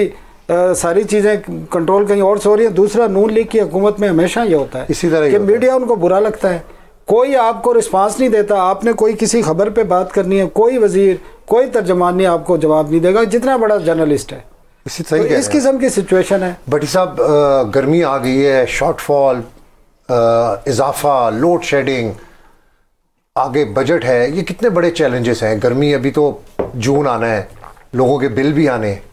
सारी चीजें कंट्रोल कहीं और से हो रही है, दूसरा नून लीग की हुकूमत में हमेशा ये होता है इसी तरह कि मीडिया उनको बुरा लगता है, कोई आपको रिस्पांस नहीं देता। आपने कोई किसी खबर पे बात करनी है, कोई वजीर, कोई तर्जमान नहीं आपको जवाब नहीं देगा, जितना बड़ा जर्नलिस्ट है। इसी तो इस किस्म की सिचुएशन है। भट्टी साहब, गर्मी आ गई है, शॉर्टफॉल, इजाफा, लोड शेडिंग, आगे बजट है, ये कितने बड़े चैलेंजेस हैं। गर्मी, अभी तो जून आना है, लोगों के बिल भी आने हैं।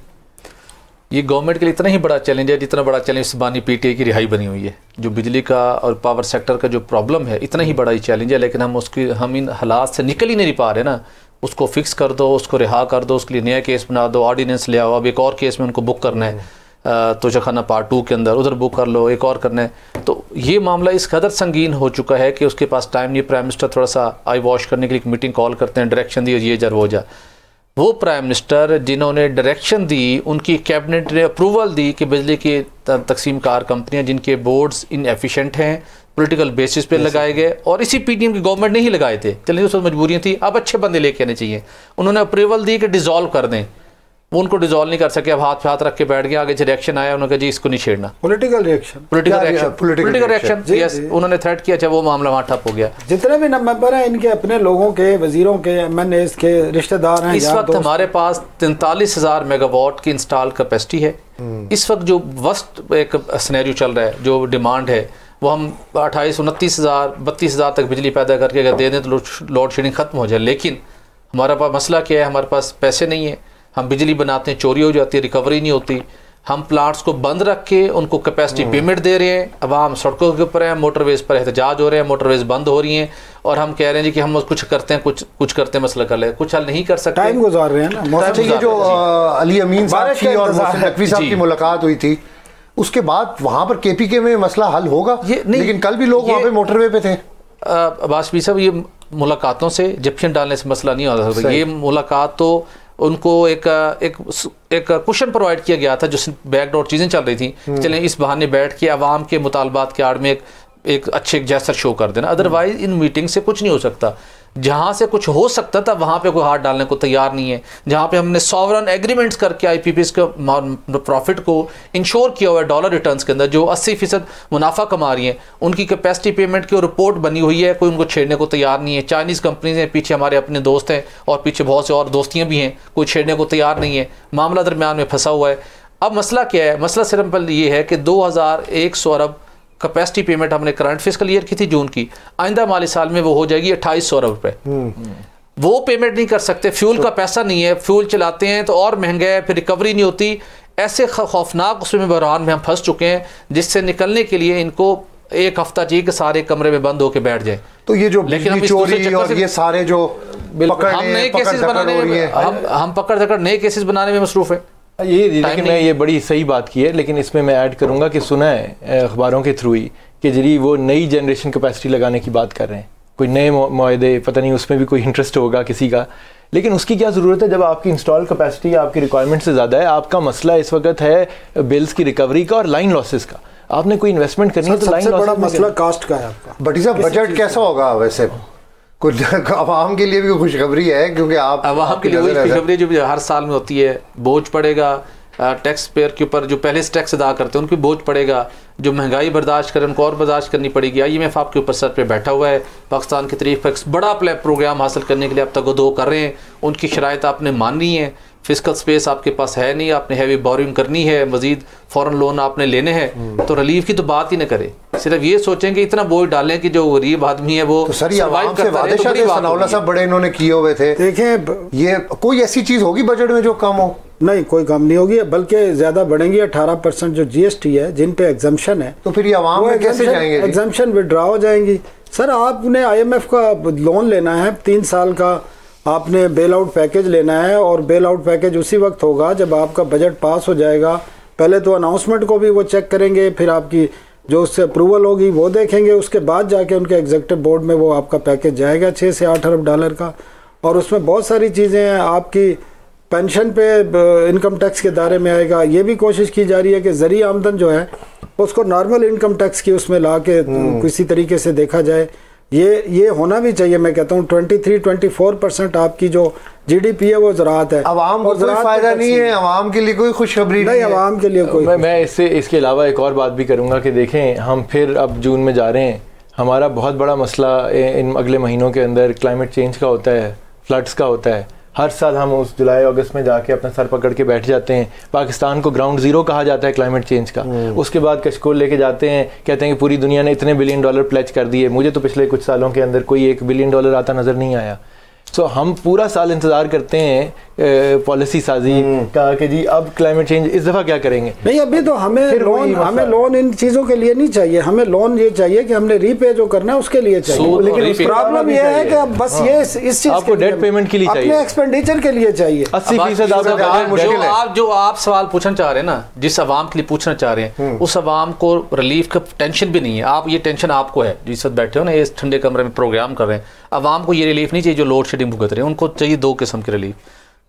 ये गवर्नमेंट के लिए इतना ही बड़ा चैलेंज है जितना बड़ा चैलेंज बानी पीटीआई की रिहाई बनी हुई है। जो बिजली का और पावर सेक्टर का जो प्रॉब्लम है, इतना ही बड़ा ही चैलेंज है, लेकिन हम इन हालात से निकल ही नहीं पा रहे ना। उसको फिक्स कर दो, उसको रिहा कर दो, उसके लिए नया केस बना दो, ऑर्डिनेंस ले आओ, अब एक और केस में उनको बुक करना है तोशाखाना पार्ट 2 के अंदर, उधर बुक कर लो, एक और करना है। तो ये मामला इस कदर संगीन हो चुका है कि उसके पास टाइम नहीं। प्राइम मिनिस्टर थोड़ा सा आई वॉश करने के लिए एक मीटिंग कॉल करते हैं, डायरेक्शन दी, ये जा वो जा। वो प्राइम मिनिस्टर जिन्होंने डायरेक्शन दी, उनकी कैबिनेट ने अप्रूवल दी कि बिजली की तकसीम कार कंपनियां जिनके बोर्ड्स इनएफिशिएंट हैं, पॉलिटिकल बेसिस पे लगाए गए, और इसी पीटीएम की गवर्नमेंट ने ही लगाए थे, चलिए उस वक्त मजबूरियां थी, अब अच्छे बंदे लेके आने चाहिए। उन्होंने अप्रूवल दी कि डिसॉल्व कर दें, वो उनको डिसॉल्व नहीं कर सके। अब हाथ पे हाथ रख के बैठ गया, आगे से रिएक्शन आया, उन्होंने कहा जी इसको नहीं छेड़ना। Political reaction, political reaction, yes, उन्होंने थ्रेट किया, अच्छा वो मामला वहाँ ठप हो गया। जितने भी मेंबर हैं इनके अपने लोगों के, वजीरों के, एमएनएस के रिश्तेदार हैं। इस वक्त हमारे पास 43,000 मेगावाट की इंस्टॉल कैपेसिटी है। इस वक्त जो वर्स्ट एक सिनेरियो चल रहा है, जो डिमांड है, वो हम 28-29,000 32,000 तक बिजली पैदा करके अगर दे दें तो लोड शेडिंग खत्म हो जाए। लेकिन हमारे पास मसला क्या है, हमारे पास पैसे नहीं है, हम बिजली बनाते हैं, चोरी हो जाती है, रिकवरी नहीं होती। हम प्लांट्स को बंद रख के उनको कैपेसिटी पेमेंट दे रहे हैं, अब हम सड़कों के ऊपर हैं, मोटरवेज पर एहतजाज हो रहे हैं, मोटरवेज बंद हो रही हैं, और हम कह रहे हैं जी कि हम कुछ करते हैं, कुछ करते हैं, मसला कर ले, कुछ हल नहीं कर सकते, टाइम गुजार रहे हैं ना। अच्छा, ये जो अली अमीन साहब की और मोहसिन नकवी साहब की मुलाकात हुई थी, उसके बाद वहां पर केपीके में मसला हल होगा, लेकिन कल भी लोग वहां पे मोटरवे पे थे। अब्बास भी साहब, ये मुलाकातों से इजेक्शन डालने से मसला नहीं हो सकता। ये मुलाकात तो उनको एक कुशन प्रोवाइड किया गया था, जो बैकडोर चीज़ें चल रही थी, चलें इस बहाने बैठ के अवाम के मुतालबात के आड़ में एक अच्छे जैसर शो कर देना। अदरवाइज इन मीटिंग से कुछ नहीं हो सकता। जहाँ से कुछ हो सकता था वहाँ पे कोई हाथ डालने को तैयार नहीं है। जहाँ पे हमने सॉवरन एग्रीमेंट्स करके आईपीपीएस के प्रॉफिट को इंश्योर किया हुआ है डॉलर रिटर्न्स के अंदर, जो 80% मुनाफा कमा रही हैं, उनकी कैपेसिटी पेमेंट की रिपोर्ट बनी हुई है, कोई उनको छेड़ने को तैयार नहीं है। चाइनीज़ कंपनीज हैं, पीछे हमारे अपने दोस्त हैं, और पीछे बहुत से और दोस्तियाँ भी हैं, कोई छेड़ने को तैयार नहीं है। मामला दरमियान में फंसा हुआ है। अब मसला क्या है? मसला सिंपल ये है कि 2100 अरब कैपेसिटी पेमेंट हमने करंट फिस्कल ईयर की थी जून की, आइंदा माली साल में वो हो जाएगी 2800 अरब रुपये। वो पेमेंट नहीं कर सकते, फ्यूल का पैसा नहीं है, फ्यूल चलाते हैं तो और महंगा है, फिर रिकवरी नहीं होती। ऐसे खौफनाक उसमें बहरान में हम फंस चुके हैं, जिससे निकलने के लिए इनको एक हफ्ता चाहिए कि सारे कमरे में बंद होके बैठ जाए। तो ये जो बिजली चोरी और ये सारे जो हम नए केसेस बनाने में, हम पकड़ धकड़ नए केसेस बनाने में मसरूफ है। ये लेकिन मैं ये बड़ी सही बात की है, लेकिन इसमें मैं ऐड करूंगा कि सुना है अखबारों के थ्रू ही कि जी वो नई जनरेशन कैपेसिटी लगाने की बात कर रहे हैं, कोई नए मुआहदे, पता नहीं उसमें भी कोई इंटरेस्ट होगा किसी का, लेकिन उसकी क्या ज़रूरत है जब आपकी इंस्टॉल कैपेसिटी आपकी रिक्वायरमेंट से ज़्यादा है। आपका मसला इस वक्त है बिल्स की रिकवरी का और लाइन लॉसेस का। आपने कोई इन्वेस्टमेंट करनी है तो लाइन बड़ा मसला कास्ट का है आपका। बट साहब, बजट कैसा होगा वैसे? कुछ आवाम के लिए भी खुशखबरी है, क्योंकि आप आवाम के लिए वही खुशखबरी जो हर साल में होती है। बोझ पड़ेगा टैक्स पेयर के ऊपर, जो पहले से टैक्स अदा करते हैं उनको बोझ पड़ेगा, जो महंगाई बर्दाश्त करें उनको और बर्दाश्त करनी पड़ेगी। IMF आपके ऊपर सर पे बैठा हुआ है, पाकिस्तान की तारीफ एक बड़ा प्रोग्राम हासिल करने के लिए अब तक दो कर रहे हैं, उनकी शराइत आपने माननी है। फिजिकल स्पेस आपके पास है नहीं, आपने हैवी बोरिंग करनी है, मजीद फॉरेन लोन आपने लेने हैं, तो रिलीफ की तो बात ही न करें, सिर्फ ये सोचें कि इतना बोझ डालें कि जो गरीब आदमी है वो सर्वाइव करता रहे। तो सनाउल्लाह साहब बड़े इन्होंने किए हुए थे। देखें, ये कोई ऐसी चीज होगी बजट में जो कम हो? नहीं, कोई कम नहीं होगी, बल्कि ज्यादा बढ़ेंगी। 18% जो GST है, जिन पे एग्जम्पशन है, तो फिर ये आवाम में कैसे जाएंगे? एग्जम्पशन विड्रॉ हो जाएंगी। सर, आपने IMF का लोन लेना है 3 साल का, आपने बेल आउट पैकेज लेना है, और बेल आउट पैकेज उसी वक्त होगा जब आपका बजट पास हो जाएगा। पहले तो अनाउंसमेंट को भी वो चेक करेंगे, फिर आपकी जो उससे अप्रूवल होगी वो देखेंगे, उसके बाद जाके उनके एग्जीक्यूटिव बोर्ड में वो आपका पैकेज जाएगा 6 से 8 अरब डॉलर का। और उसमें बहुत सारी चीज़ें हैं, आपकी पेंशन पे इनकम टैक्स के दायरे में आएगा। ये भी कोशिश की जा रही है कि ज़री आमदन जो है उसको नॉर्मल इनकम टैक्स की उसमें ला के किसी तरीके से देखा जाए। ये होना भी चाहिए। मैं कहता हूँ 23-24% आपकी जो GDP है वो ज़राअत है। आवाम को कोई फायदा नहीं है, आवाम के लिए कोई खुशखबरी नहीं है। आवाम के लिए कोई मैं इसके अलावा एक और बात भी करूँगा कि देखें, हम फिर अब जून में जा रहे हैं, हमारा बहुत बड़ा मसला इन अगले महीनों के अंदर क्लाइमेट चेंज का होता है, फ्लड्स का होता है। हर साल हम उस जुलाई अगस्त में जाके अपना सर पकड़ के बैठ जाते हैं। पाकिस्तान को ग्राउंड ज़ीरो कहा जाता है क्लाइमेट चेंज का। उसके बाद कशकोल लेके जाते हैं, कहते हैं कि पूरी दुनिया ने इतने $1 बिलियन प्लेज कर दिए। मुझे तो पिछले कुछ सालों के अंदर कोई $1 बिलियन आता नज़र नहीं आया। सो हम पूरा साल इंतज़ार करते हैं पॉलिसी साजी का कि जी अब क्लाइमेट चेंज इस दफ़ा क्या करेंगे। नहीं, अभी तो हमें लोन इन चीज़ों के लिए नहीं चाहिए। हमें लोन ये चाहिए कि हमने रीपे जो करना है उसके लिए चाहिए। लेकिन प्रॉब्लम ये है कि अब बस ये इस चीज़ आपको डेट पेमेंट के लिए चाहिए, अपने एक्सपेंडिचर के लिए चाहिए। 80% जो आप सवाल पूछना चाह रहे हैं ना, जिस अवाम के लिए पूछना चाह रहे हैं, उस अवाम को रिलीफ का टेंशन भी नहीं है। आप ये टेंशन आपको है जिस वक्त बैठे हो ना, इस ठंडे कमरे में प्रोग्राम कर रहे हैं। अवाम को ये रिलीफ नहीं चाहिए जो लोड शेडिंग भुगत रहे हैं, उनको चाहिए 2 किस्म की रिलीफ।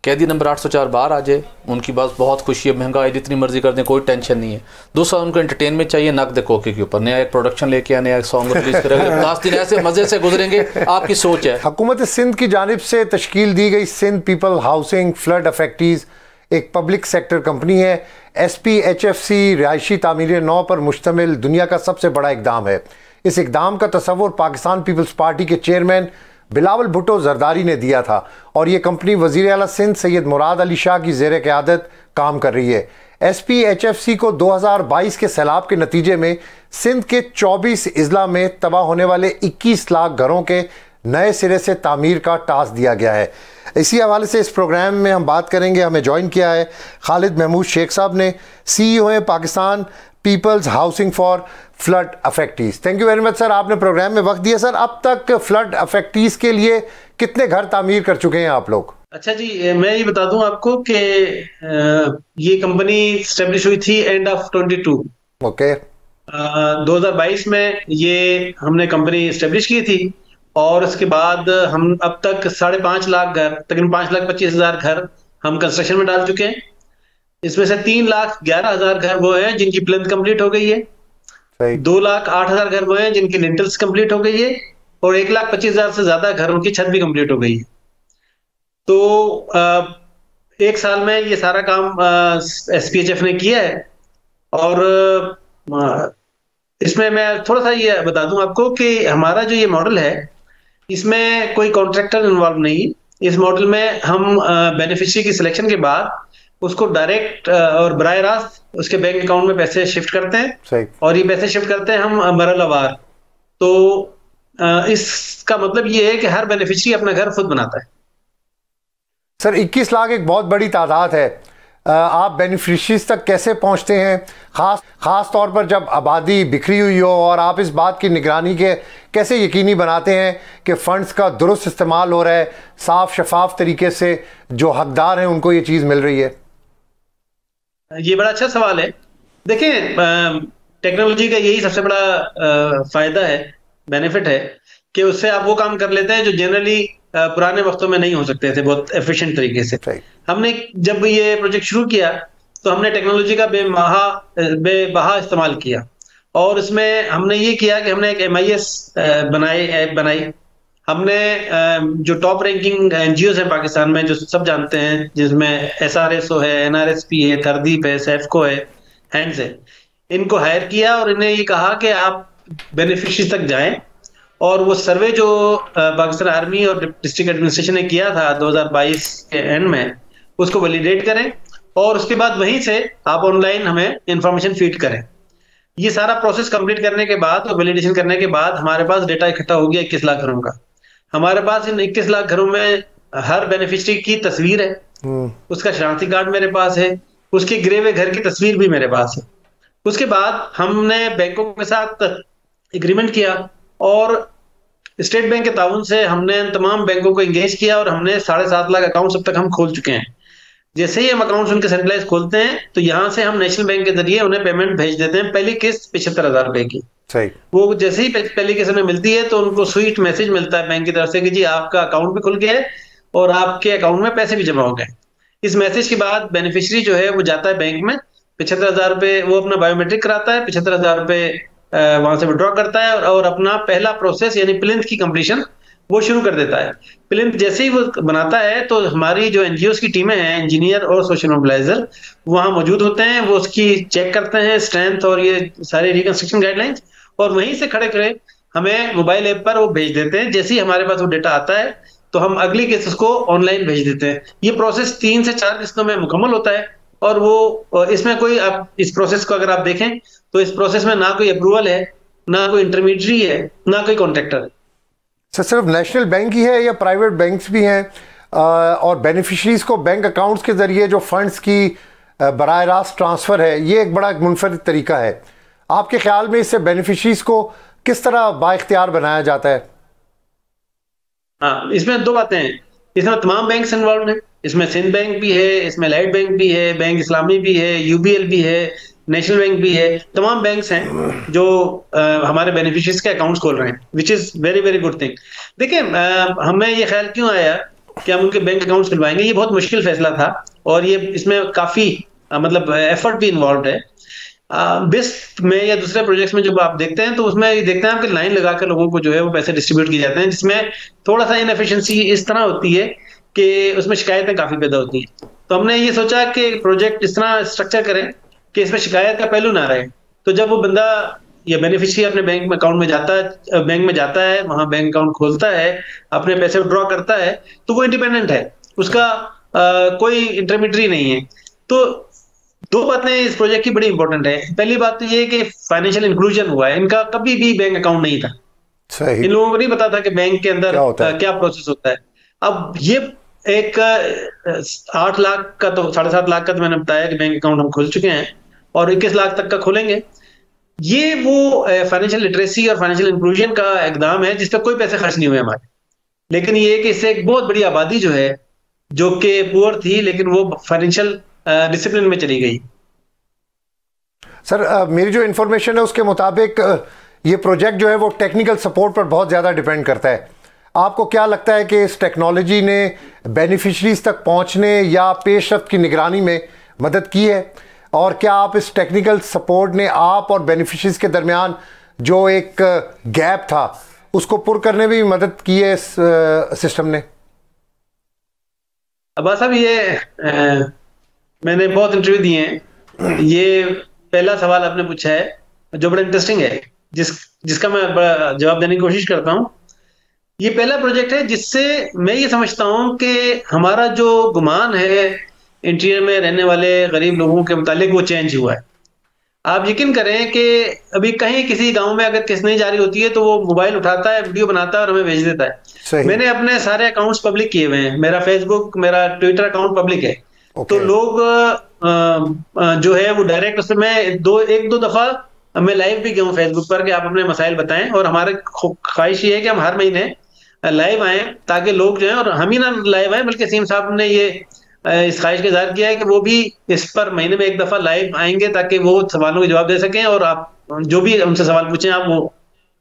कैदी नंबर 804 बाहर आ जाए, उनकी बात बहुत खुशी है, महंगाई जितनी मर्जी कर दें, कोई टेंशन नहीं है। दूसरा, उनको एंटरटेनमेंट चाहिए नकद कोके के ऊपर, नया एक प्रोडक्शन लेके आए, नया सॉन्ग रिलीज करेंगे, 10 दिन ऐसे मजे से गुजरेंगे। आपकी सोच है। हुकूमत सिंध की जानिब से तश्कील दी गई Sindh people housing flood affectees एक पब्लिक सेक्टर कंपनी है। SPHFC रिहायशी तामीर नौ पर मुश्तमिल दुनिया का सबसे बड़ा इकदाम है। इस इकदाम का तसव्वुर पाकिस्तान पीपल्स पार्टी के चेयरमैन बिलावल भुट्टो जरदारी ने दिया था और ये कंपनी वज़ीर आला सिंध सैयद मुराद अली शाह की ज़ेर क़यादत काम कर रही है। SPHFC को 2022 के सैलाब के नतीजे में सिंध के 24 अजला में तबाह होने वाले 21 लाख घरों के नए सिरे से तामीर का टास्क दिया गया है। इसी हवाले से इस प्रोग्राम में हम बात करेंगे। हमें ज्वाइन किया है खालिद महमूद शेख साहब ने, CEO हैं Pakistan people's housing for flood affectees. Thank you very much sir, आपने प्रोग्राम में वक्त दिया। सर, अब तक फ्लड अफेक्टीज के लिए कितने घर तामीर कर चुके हैं आप लोग? अच्छा जी, मैं ये बता दूं आपको कि ये कंपनी स्टेब्लिश हुई थी एंड ऑफ 22। ओके। 2022 में ये हमने कंपनी स्टेब्लिश की थी और उसके बाद हम अब तक 5.5 लाख घर, तकरीबन 5,25,000 घर हम कंस्ट्रक्शन में डाल चुके हैं। इसमें से 3,11,000 घर वो हैं जिनकी प्लिंथ कंप्लीट हो गई है, 2,08,000 घर वो हैं जिनकी लिंटल्स कंप्लीट हो गई है और 1,25,000 से ज्यादा घरों की छत भी कंप्लीट हो गई है। तो 1 साल में ये सारा काम SPHF ने किया है। और इसमें मैं थोड़ा सा ये बता दूं आपको कि हमारा जो ये मॉडल है इसमें कोई कॉन्ट्रैक्टर इन्वॉल्व नहीं। इस मॉडल में हम बेनिफिशियरी की सिलेक्शन के बाद उसको डायरेक्ट और बराह रास्त उसके बैंक अकाउंट में पैसे शिफ्ट करते हैं और ये पैसे शिफ्ट करते हैं हम मरहलावार। तो इसका मतलब ये है कि हर बेनिफिशियरी अपना घर खुद बनाता है। सर, 21 लाख एक बहुत बड़ी तादाद है। आप बेनिफिशरीज तक कैसे पहुंचते हैं, खास तौर पर जब आबादी बिखरी हुई हो, और आप इस बात की निगरानी के कैसे यकीनी बनाते हैं कि फंड्स का दुरुस्त इस्तेमाल हो रहा है, साफ शफाफ तरीके से जो हकदार हैं उनको ये चीज़ मिल रही है? ये बड़ा अच्छा सवाल है। देखें, टेक्नोलॉजी का यही सबसे बड़ा फायदा है, बेनिफिट है कि उससे आप वो काम कर लेते हैं जो जनरली पुराने वक्तों में नहीं हो सकते थे बहुत एफिशिएंट तरीके से। हमने जब ये प्रोजेक्ट शुरू किया तो हमने टेक्नोलॉजी का बेबहा इस्तेमाल किया और इसमें हमने ये किया कि हमने एक MIS ऐप बनाई। हमने जो टॉप रैंकिंग NGOs हैं पाकिस्तान में, जो सब जानते हैं, जिसमें SRSO है, NRSP है, तरदीप है, सेफको है, हैंड्स है, इनको हायर किया और इन्हें ये कहा कि आप बेनिफिशरीज तक जाएं और वो सर्वे जो पाकिस्तान आर्मी और डिस्ट्रिक्ट एडमिनिस्ट्रेशन ने किया था 2022 के एंड में, उसको वैलिडेट करें और उसके बाद वहीं से आप ऑनलाइन हमें इंफॉर्मेशन फीड करें। ये सारा प्रोसेस कंप्लीट करने के बाद और वैलिडेशन करने के बाद हमारे पास डेटा इकट्ठा हो गया 21 लाख घरों का। हमारे पास इन 21 लाख घरों में हर बेनिफिशियरी की तस्वीर है, उसका शनाख्ती कार्ड मेरे पास है, उसके गिरे हुए घर की तस्वीर भी मेरे पास है। उसके बाद हमने बैंकों के साथ एग्रीमेंट किया और स्टेट बैंक के ताउन से हमने तमाम बैंकों को एंगेज किया और हमने 7.5 लाख अकाउंट अब तक हम खोल चुके हैं। जैसे ही हम अकाउंट्स उनके सेंट्रलाइज खोलते हैं तो यहाँ से हम नेशनल बैंक के जरिए उन्हें पेमेंट भेज देते हैं। पहली किस्त 75,000 रुपए की। सही। वो जैसे ही पहली किस्त में मिलती है तो उनको स्वीट मैसेज मिलता है बैंक की तरफ से कि जी आपका अकाउंट भी खुल गया है और आपके अकाउंट में पैसे भी जमा हो गए। इस मैसेज के बाद बेनिफिशियरी जो है वो जाता है बैंक में, 75,000 रुपये वो अपना बायोमेट्रिक कराता है, 75,000 रुपये वहां से विड्रॉ करता है और अपना पहला प्रोसेस यानी प्लिंथ की कंप्लीशन वो शुरू कर देता है। प्लिंथ जैसे ही वो बनाता है तो हमारी जो एनजीओस की टीमें हैं, इंजीनियर और सोशल मोबिलाइजर, वहां मौजूद होते हैं, वो उसकी चेक करते हैं स्ट्रेंथ और ये सारे रिकंस्ट्रक्शन गाइडलाइंस, और वहीं से खड़े खड़े हमें मोबाइल ऐप पर वो भेज देते हैं। जैसे ही हमारे पास वो डेटा आता है तो हम अगली केसेस को ऑनलाइन भेज देते हैं। ये प्रोसेस 3 से 4 किस्तों में मुकम्मल होता है और वो इसमें कोई, आप इस प्रोसेस को अगर आप देखें तो इस प्रोसेस में ना कोई अप्रूवल है, ना कोई इंटरमीडियरी है, ना कोई कॉन्ट्रैक्टर है। सर सिर्फ नेशनल बैंक ही है या प्राइवेट बैंक्स भी हैं? और बेनिफिशरीज को बैंक अकाउंट्स के जरिए जो फंड्स की बराह रास्त ट्रांसफ़र है, ये एक बड़ा मुनफरिद तरीका है। आपके ख्याल में इससे बेनिफिशरीज को किस तरह बाइख्तियार बनाया जाता है? हाँ, इसमें 2 बातें हैं। इसमें तमाम बैंक इन्वॉल्व हैं। इसमें सिंध बैंक भी है, इसमें लाइट बैंक भी है, बैंक इस्लामी भी है, यूबीएल भी है, नेशनल बैंक भी है। तमाम बैंक्स हैं जो हमारे बेनिफिशियरीज के अकाउंट्स खोल रहे हैं, which is very very good thing. देखिए, हमें ये ख्याल क्यों आया कि हम उनके बैंक अकाउंट्स खुलवाएंगे? ये बहुत मुश्किल फैसला था और ये इसमें काफी मतलब एफर्ट भी इन्वॉल्व है। बिस्क में या दूसरे प्रोजेक्ट्स में जब आप देखते हैं तो उसमें ये देखते हैं आपकी लाइन लगा कर लोगों को जो है वो पैसे डिस्ट्रीब्यूट किए जाते हैं, जिसमें थोड़ा सा इनएफिशिएंसी इस तरह होती है कि उसमें शिकायतें काफी पैदा होती हैं। तो हमने ये सोचा कि प्रोजेक्ट इस तरह स्ट्रक्चर करें कि इसमें शिकायत का पहलू ना रहे। तो जब वो बंदा या बेनिफिशियरी अपने बैंक में अकाउंट में जाता है, बैंक में जाता है, वहां बैंक अकाउंट खोलता है, अपने पैसे विड्रॉ करता है, तो वो इंडिपेंडेंट है, उसका कोई इंटरमीडियरी नहीं है। तो 2 बातें इस प्रोजेक्ट की बड़ी इंपॉर्टेंट है। पहली बात तो ये कि फाइनेंशियल इंक्लूजन हुआ है। इनका कभी भी बैंक अकाउंट नहीं था, सही। इन लोगों को नहीं पता था कि बैंक के अंदर क्या प्रोसेस होता है। अब ये एक 8 लाख का तो 7.5 लाख का तो मैंने बताया कि बैंक अकाउंट हम खोल चुके हैं और 21 लाख तक का खोलेंगे। ये वो फाइनेंशियल लिटरेसी और फाइनेंशियल इंक्लूजन का इकदाम है जिस पर कोई पैसे खर्च नहीं हुए हमारे, लेकिन ये कि इससे एक बहुत बड़ी आबादी जो है जो कि पुअर थी लेकिन वो फाइनेंशियल डिसिप्लिन में चली गई। सर मेरी जो इन्फॉर्मेशन है उसके मुताबिक ये प्रोजेक्ट जो है वो टेक्निकल सपोर्ट पर बहुत ज़्यादा डिपेंड करता है। आपको क्या लगता है कि इस टेक्नोलॉजी ने बेनिफिशरीज तक पहुंचने या पेशरफ्त की निगरानी में मदद की है? और क्या आप इस टेक्निकल सपोर्ट ने आप और बेनिफिशरीज के दरमियान जो एक गैप था उसको पुर करने में भी मदद की है इस सिस्टम ने? अब्बास साहब, ये मैंने बहुत इंटरव्यू दिए हैं। ये पहला सवाल आपने पूछा है जो बड़ा इंटरेस्टिंग है, जिसका मैं बड़ा जवाब देने की कोशिश करता हूं। ये पहला प्रोजेक्ट है जिससे मैं ये समझता हूं कि हमारा जो गुमान है इंटीरियर में रहने वाले गरीब लोगों के मुतालिक वो चेंज हुआ है। आप यकीन करें कि अभी कहीं किसी गांव में अगर किस्त नहीं जारी होती है तो वो मोबाइल उठाता है, वीडियो बनाता है और हमें भेज देता है। मैंने अपने सारे अकाउंट्स पब्लिक किए हुए हैं, मेरा फेसबुक, मेरा ट्विटर अकाउंट पब्लिक है। तो लोग जो है वो डायरेक्ट उसमें मैं एक दो दफा मैं लाइव भी गया हूँ फेसबुक पर कि आप अपने मसाइल बताएं, और हमारे ख्वाहिश ये है कि हम हर महीने लाइव आए ताकि लोग जो है, और हम ही ना लाइव आए बल्कि सीएम साहब ने ये इस ख्वाहिश का इज़हार किया है कि वो भी इस पर महीने में एक दफा लाइव आएंगे ताकि वो सवालों के जवाब दे सकें और आप जो भी उनसे सवाल पूछें आप वो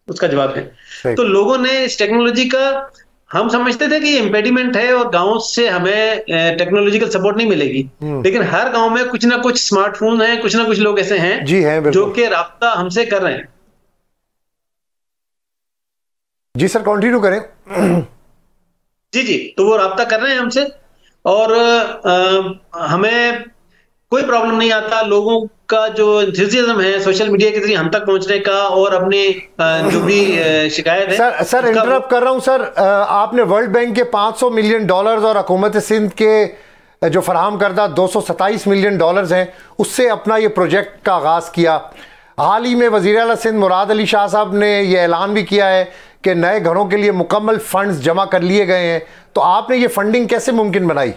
उसका जवाब दें। तो लोगों ने इस टेक्नोलॉजी का, हम समझते थे कि ये इम्पेडिमेंट है और गांव से हमें टेक्नोलॉजिकल सपोर्ट नहीं मिलेगी, लेकिन हर गांव में कुछ ना कुछ स्मार्टफोन है, कुछ ना कुछ लोग ऐसे हैं जी हैं जो कि राब्ता हमसे कर रहे हैं। जी सर, कंटिन्यू करें। जी, तो वो राब्ता कर रहे हैं हमसे और हमें कोई प्रॉब्लम नहीं आता। लोगों का जो एंथुसियाज्म है सोशल मीडिया के जरिए हम तक पहुंचने का और अपनी जो भी शिकायत है। सर इंटरप्ट कर रहा हूं सर, आपने वर्ल्ड बैंक के $500 मिलियन और हुकूमत सिंध के जो फराहम करदा $227 मिलियन हैं उससे अपना ये प्रोजेक्ट का आगाज़ किया। हाल ही में वज़ीर आला सिंध मुराद अली शाह साहब ने यह ऐलान भी किया है कि नए घरों के लिए मुकम्मल फंड्स जमा कर लिए गए हैं। तो आपने ये फंडिंग कैसे मुमकिन बनाई?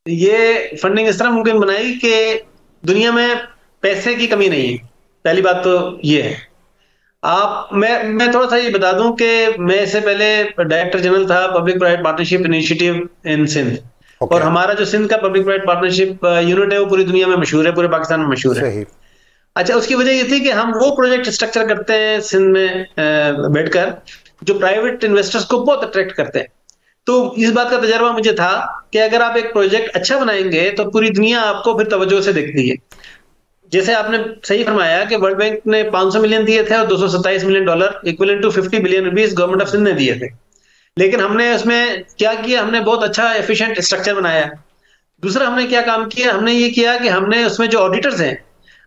ये फंडिंग इस तरह मुमकिन बनाई कि दुनिया में पैसे की कमी नहीं है। पहली बात तो ये है। मैं थोड़ा सा ये बता दूं कि मैं इससे पहले डायरेक्टर जनरल था public private partnership initiative in Sindh, और हमारा जो सिंध का पब्लिक प्राइवेट पार्टनरशिप यूनिट है वो पूरी दुनिया में मशहूर है, पूरे पाकिस्तान में मशहूर है। अच्छा, उसकी वजह ये थी कि हम वो प्रोजेक्ट स्ट्रक्चर करते हैं सिंध में बैठकर जो प्राइवेट इन्वेस्टर्स को बहुत अट्रैक्ट करते हैं। तो इस बात का तजर्बा मुझे था कि अगर आप एक प्रोजेक्ट अच्छा बनाएंगे तो पूरी दुनिया आपको फिर तवज्जो से देखती है। जैसे आपने सही फरमाया कि वर्ल्ड बैंक ने 500 मिलियन दिए थे और $227 million equivalent to 50 billion rupees government of Sindh ने दिए थे। लेकिन हमने उसमें क्या किया, हमने बहुत अच्छा एफिशिएंट स्ट्रक्चर बनाया। दूसरा हमने क्या काम किया, हमने ये किया कि हमने उसमें जो ऑडिटर्स हैं,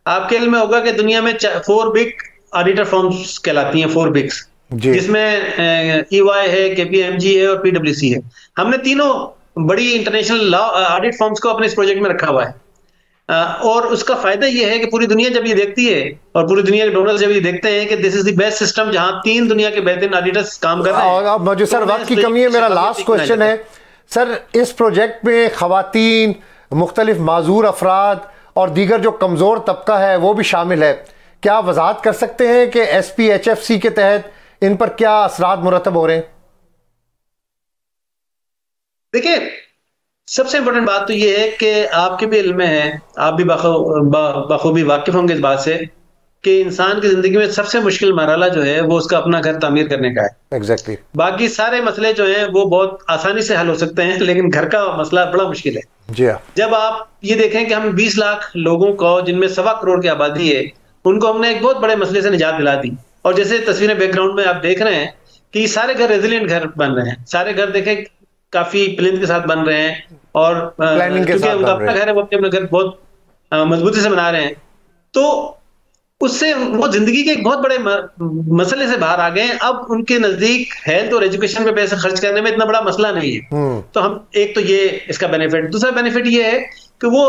आपके इल्म में होगा कि दुनिया में 4 बिग ऑडिटर फर्म्स कहलाती हैं, 4 बिग्स, जिसमें EY है, KPMG है और PwC है। हमने तीनों बड़ी इंटरनेशनल ऑडिट फर्म्स को अपने इस प्रोजेक्ट में रखा हुआ है। और उसका फायदा ये है कि पूरी दुनिया जब ये देखती है और पूरी दुनिया के डोनर्स जब ये देखते हैं कि this is the best system जहां 3 दुनिया के बेहतरीन ऑडिटर्स काम कर रहे हैं। और मुझे सर वक्त की कमी है, मेरा लास्ट क्वेश्चन है सर, इस प्रोजेक्ट में खवातीन, मुख्तलिफ माजूर अफराद और दीगर जो कमज़ोर तबका है वो भी शामिल है। क्या आप वजाहत कर सकते हैं कि SPHFC के तहत इन पर क्या असरात मुरतब हो रहे हैं? देखिए, सबसे इंपॉर्टेंट बात तो ये है कि आपके भी इल्म में है, आप भी बखूबी वाकिफ होंगे इस बात से कि इंसान की जिंदगी में सबसे मुश्किल मरहला जो है वो उसका अपना घर तामीर करने का है। एग्जैक्टली। बाकी सारे मसले जो हैं वो बहुत आसानी से हल हो सकते हैं, लेकिन घर का मसला बड़ा मुश्किल है। जी हाँ। जब आप ये देखें कि हम 20 लाख लोगों को, जिनमें 1.25 करोड़ की आबादी है, उनको हमने एक बहुत बड़े मसले से निजात दिला दी। और जैसे तस्वीरें बैकग्राउंड में आप देख रहे हैं कि सारे घर रेजिलियंट घर बन रहे हैं, सारे घर देखें काफी प्लेन के साथ बन रहे हैं और क्योंकि उनका अपना घर है वो अपने घर बहुत मजबूती से बना रहे हैं। तो उससे वो जिंदगी के एक बहुत बड़े मसले से बाहर आ गए। अब उनके नजदीक हेल्थ और एजुकेशन पे पैसे खर्च करने में इतना बड़ा मसला नहीं है। तो हम एक तो ये इसका बेनिफिट, दूसरा बेनिफिट ये है कि वो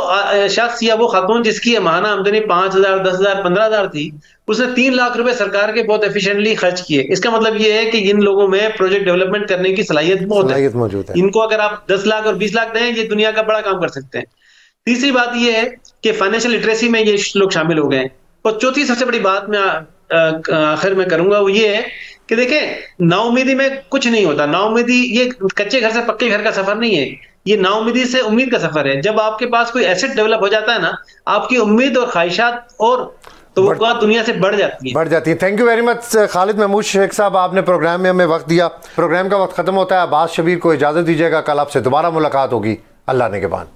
शख्स या वो खातून जिसकी माहाना आमदनी 5,000, 10,000, 15,000 थी, उसने 3 लाख रुपए सरकार के बहुत एफिशिएंटली खर्च किए। इसका मतलब ये है कि इन लोगों में प्रोजेक्ट डेवलपमेंट करने की सलाहियत मौजूद है। इनको अगर आप 10 लाख और 20 लाख दें, ये दुनिया का बड़ा काम कर सकते हैं। तीसरी बात ये है कि फाइनेंशियल लिटरेसी में ये लोग शामिल हो गए। और चौथी सबसे बड़ी बात मैं आखिर में करूंगा वो ये है कि देखें, नाउमीदी में कुछ नहीं होता। नाउमीदी ये कच्चे घर से पक्के घर का सफर नहीं है, ये नाउमीदी से उम्मीद का सफर है। जब आपके पास कोई एसेट डेवलप हो जाता है ना, आपकी उम्मीद और ख्वाहिशात और तो वो दुनिया से बढ़ जाती है। Thank you very much Khalid Mahmood Sheikh साहब, आपने प्रोग्राम में हमें वक्त दिया। प्रोग्राम का वक्त खत्म होता है, अब्बास शबीर को इजाजत दीजिएगा। कल आपसे दोबारा मुलाकात होगी, अल्लाह ने के बाद।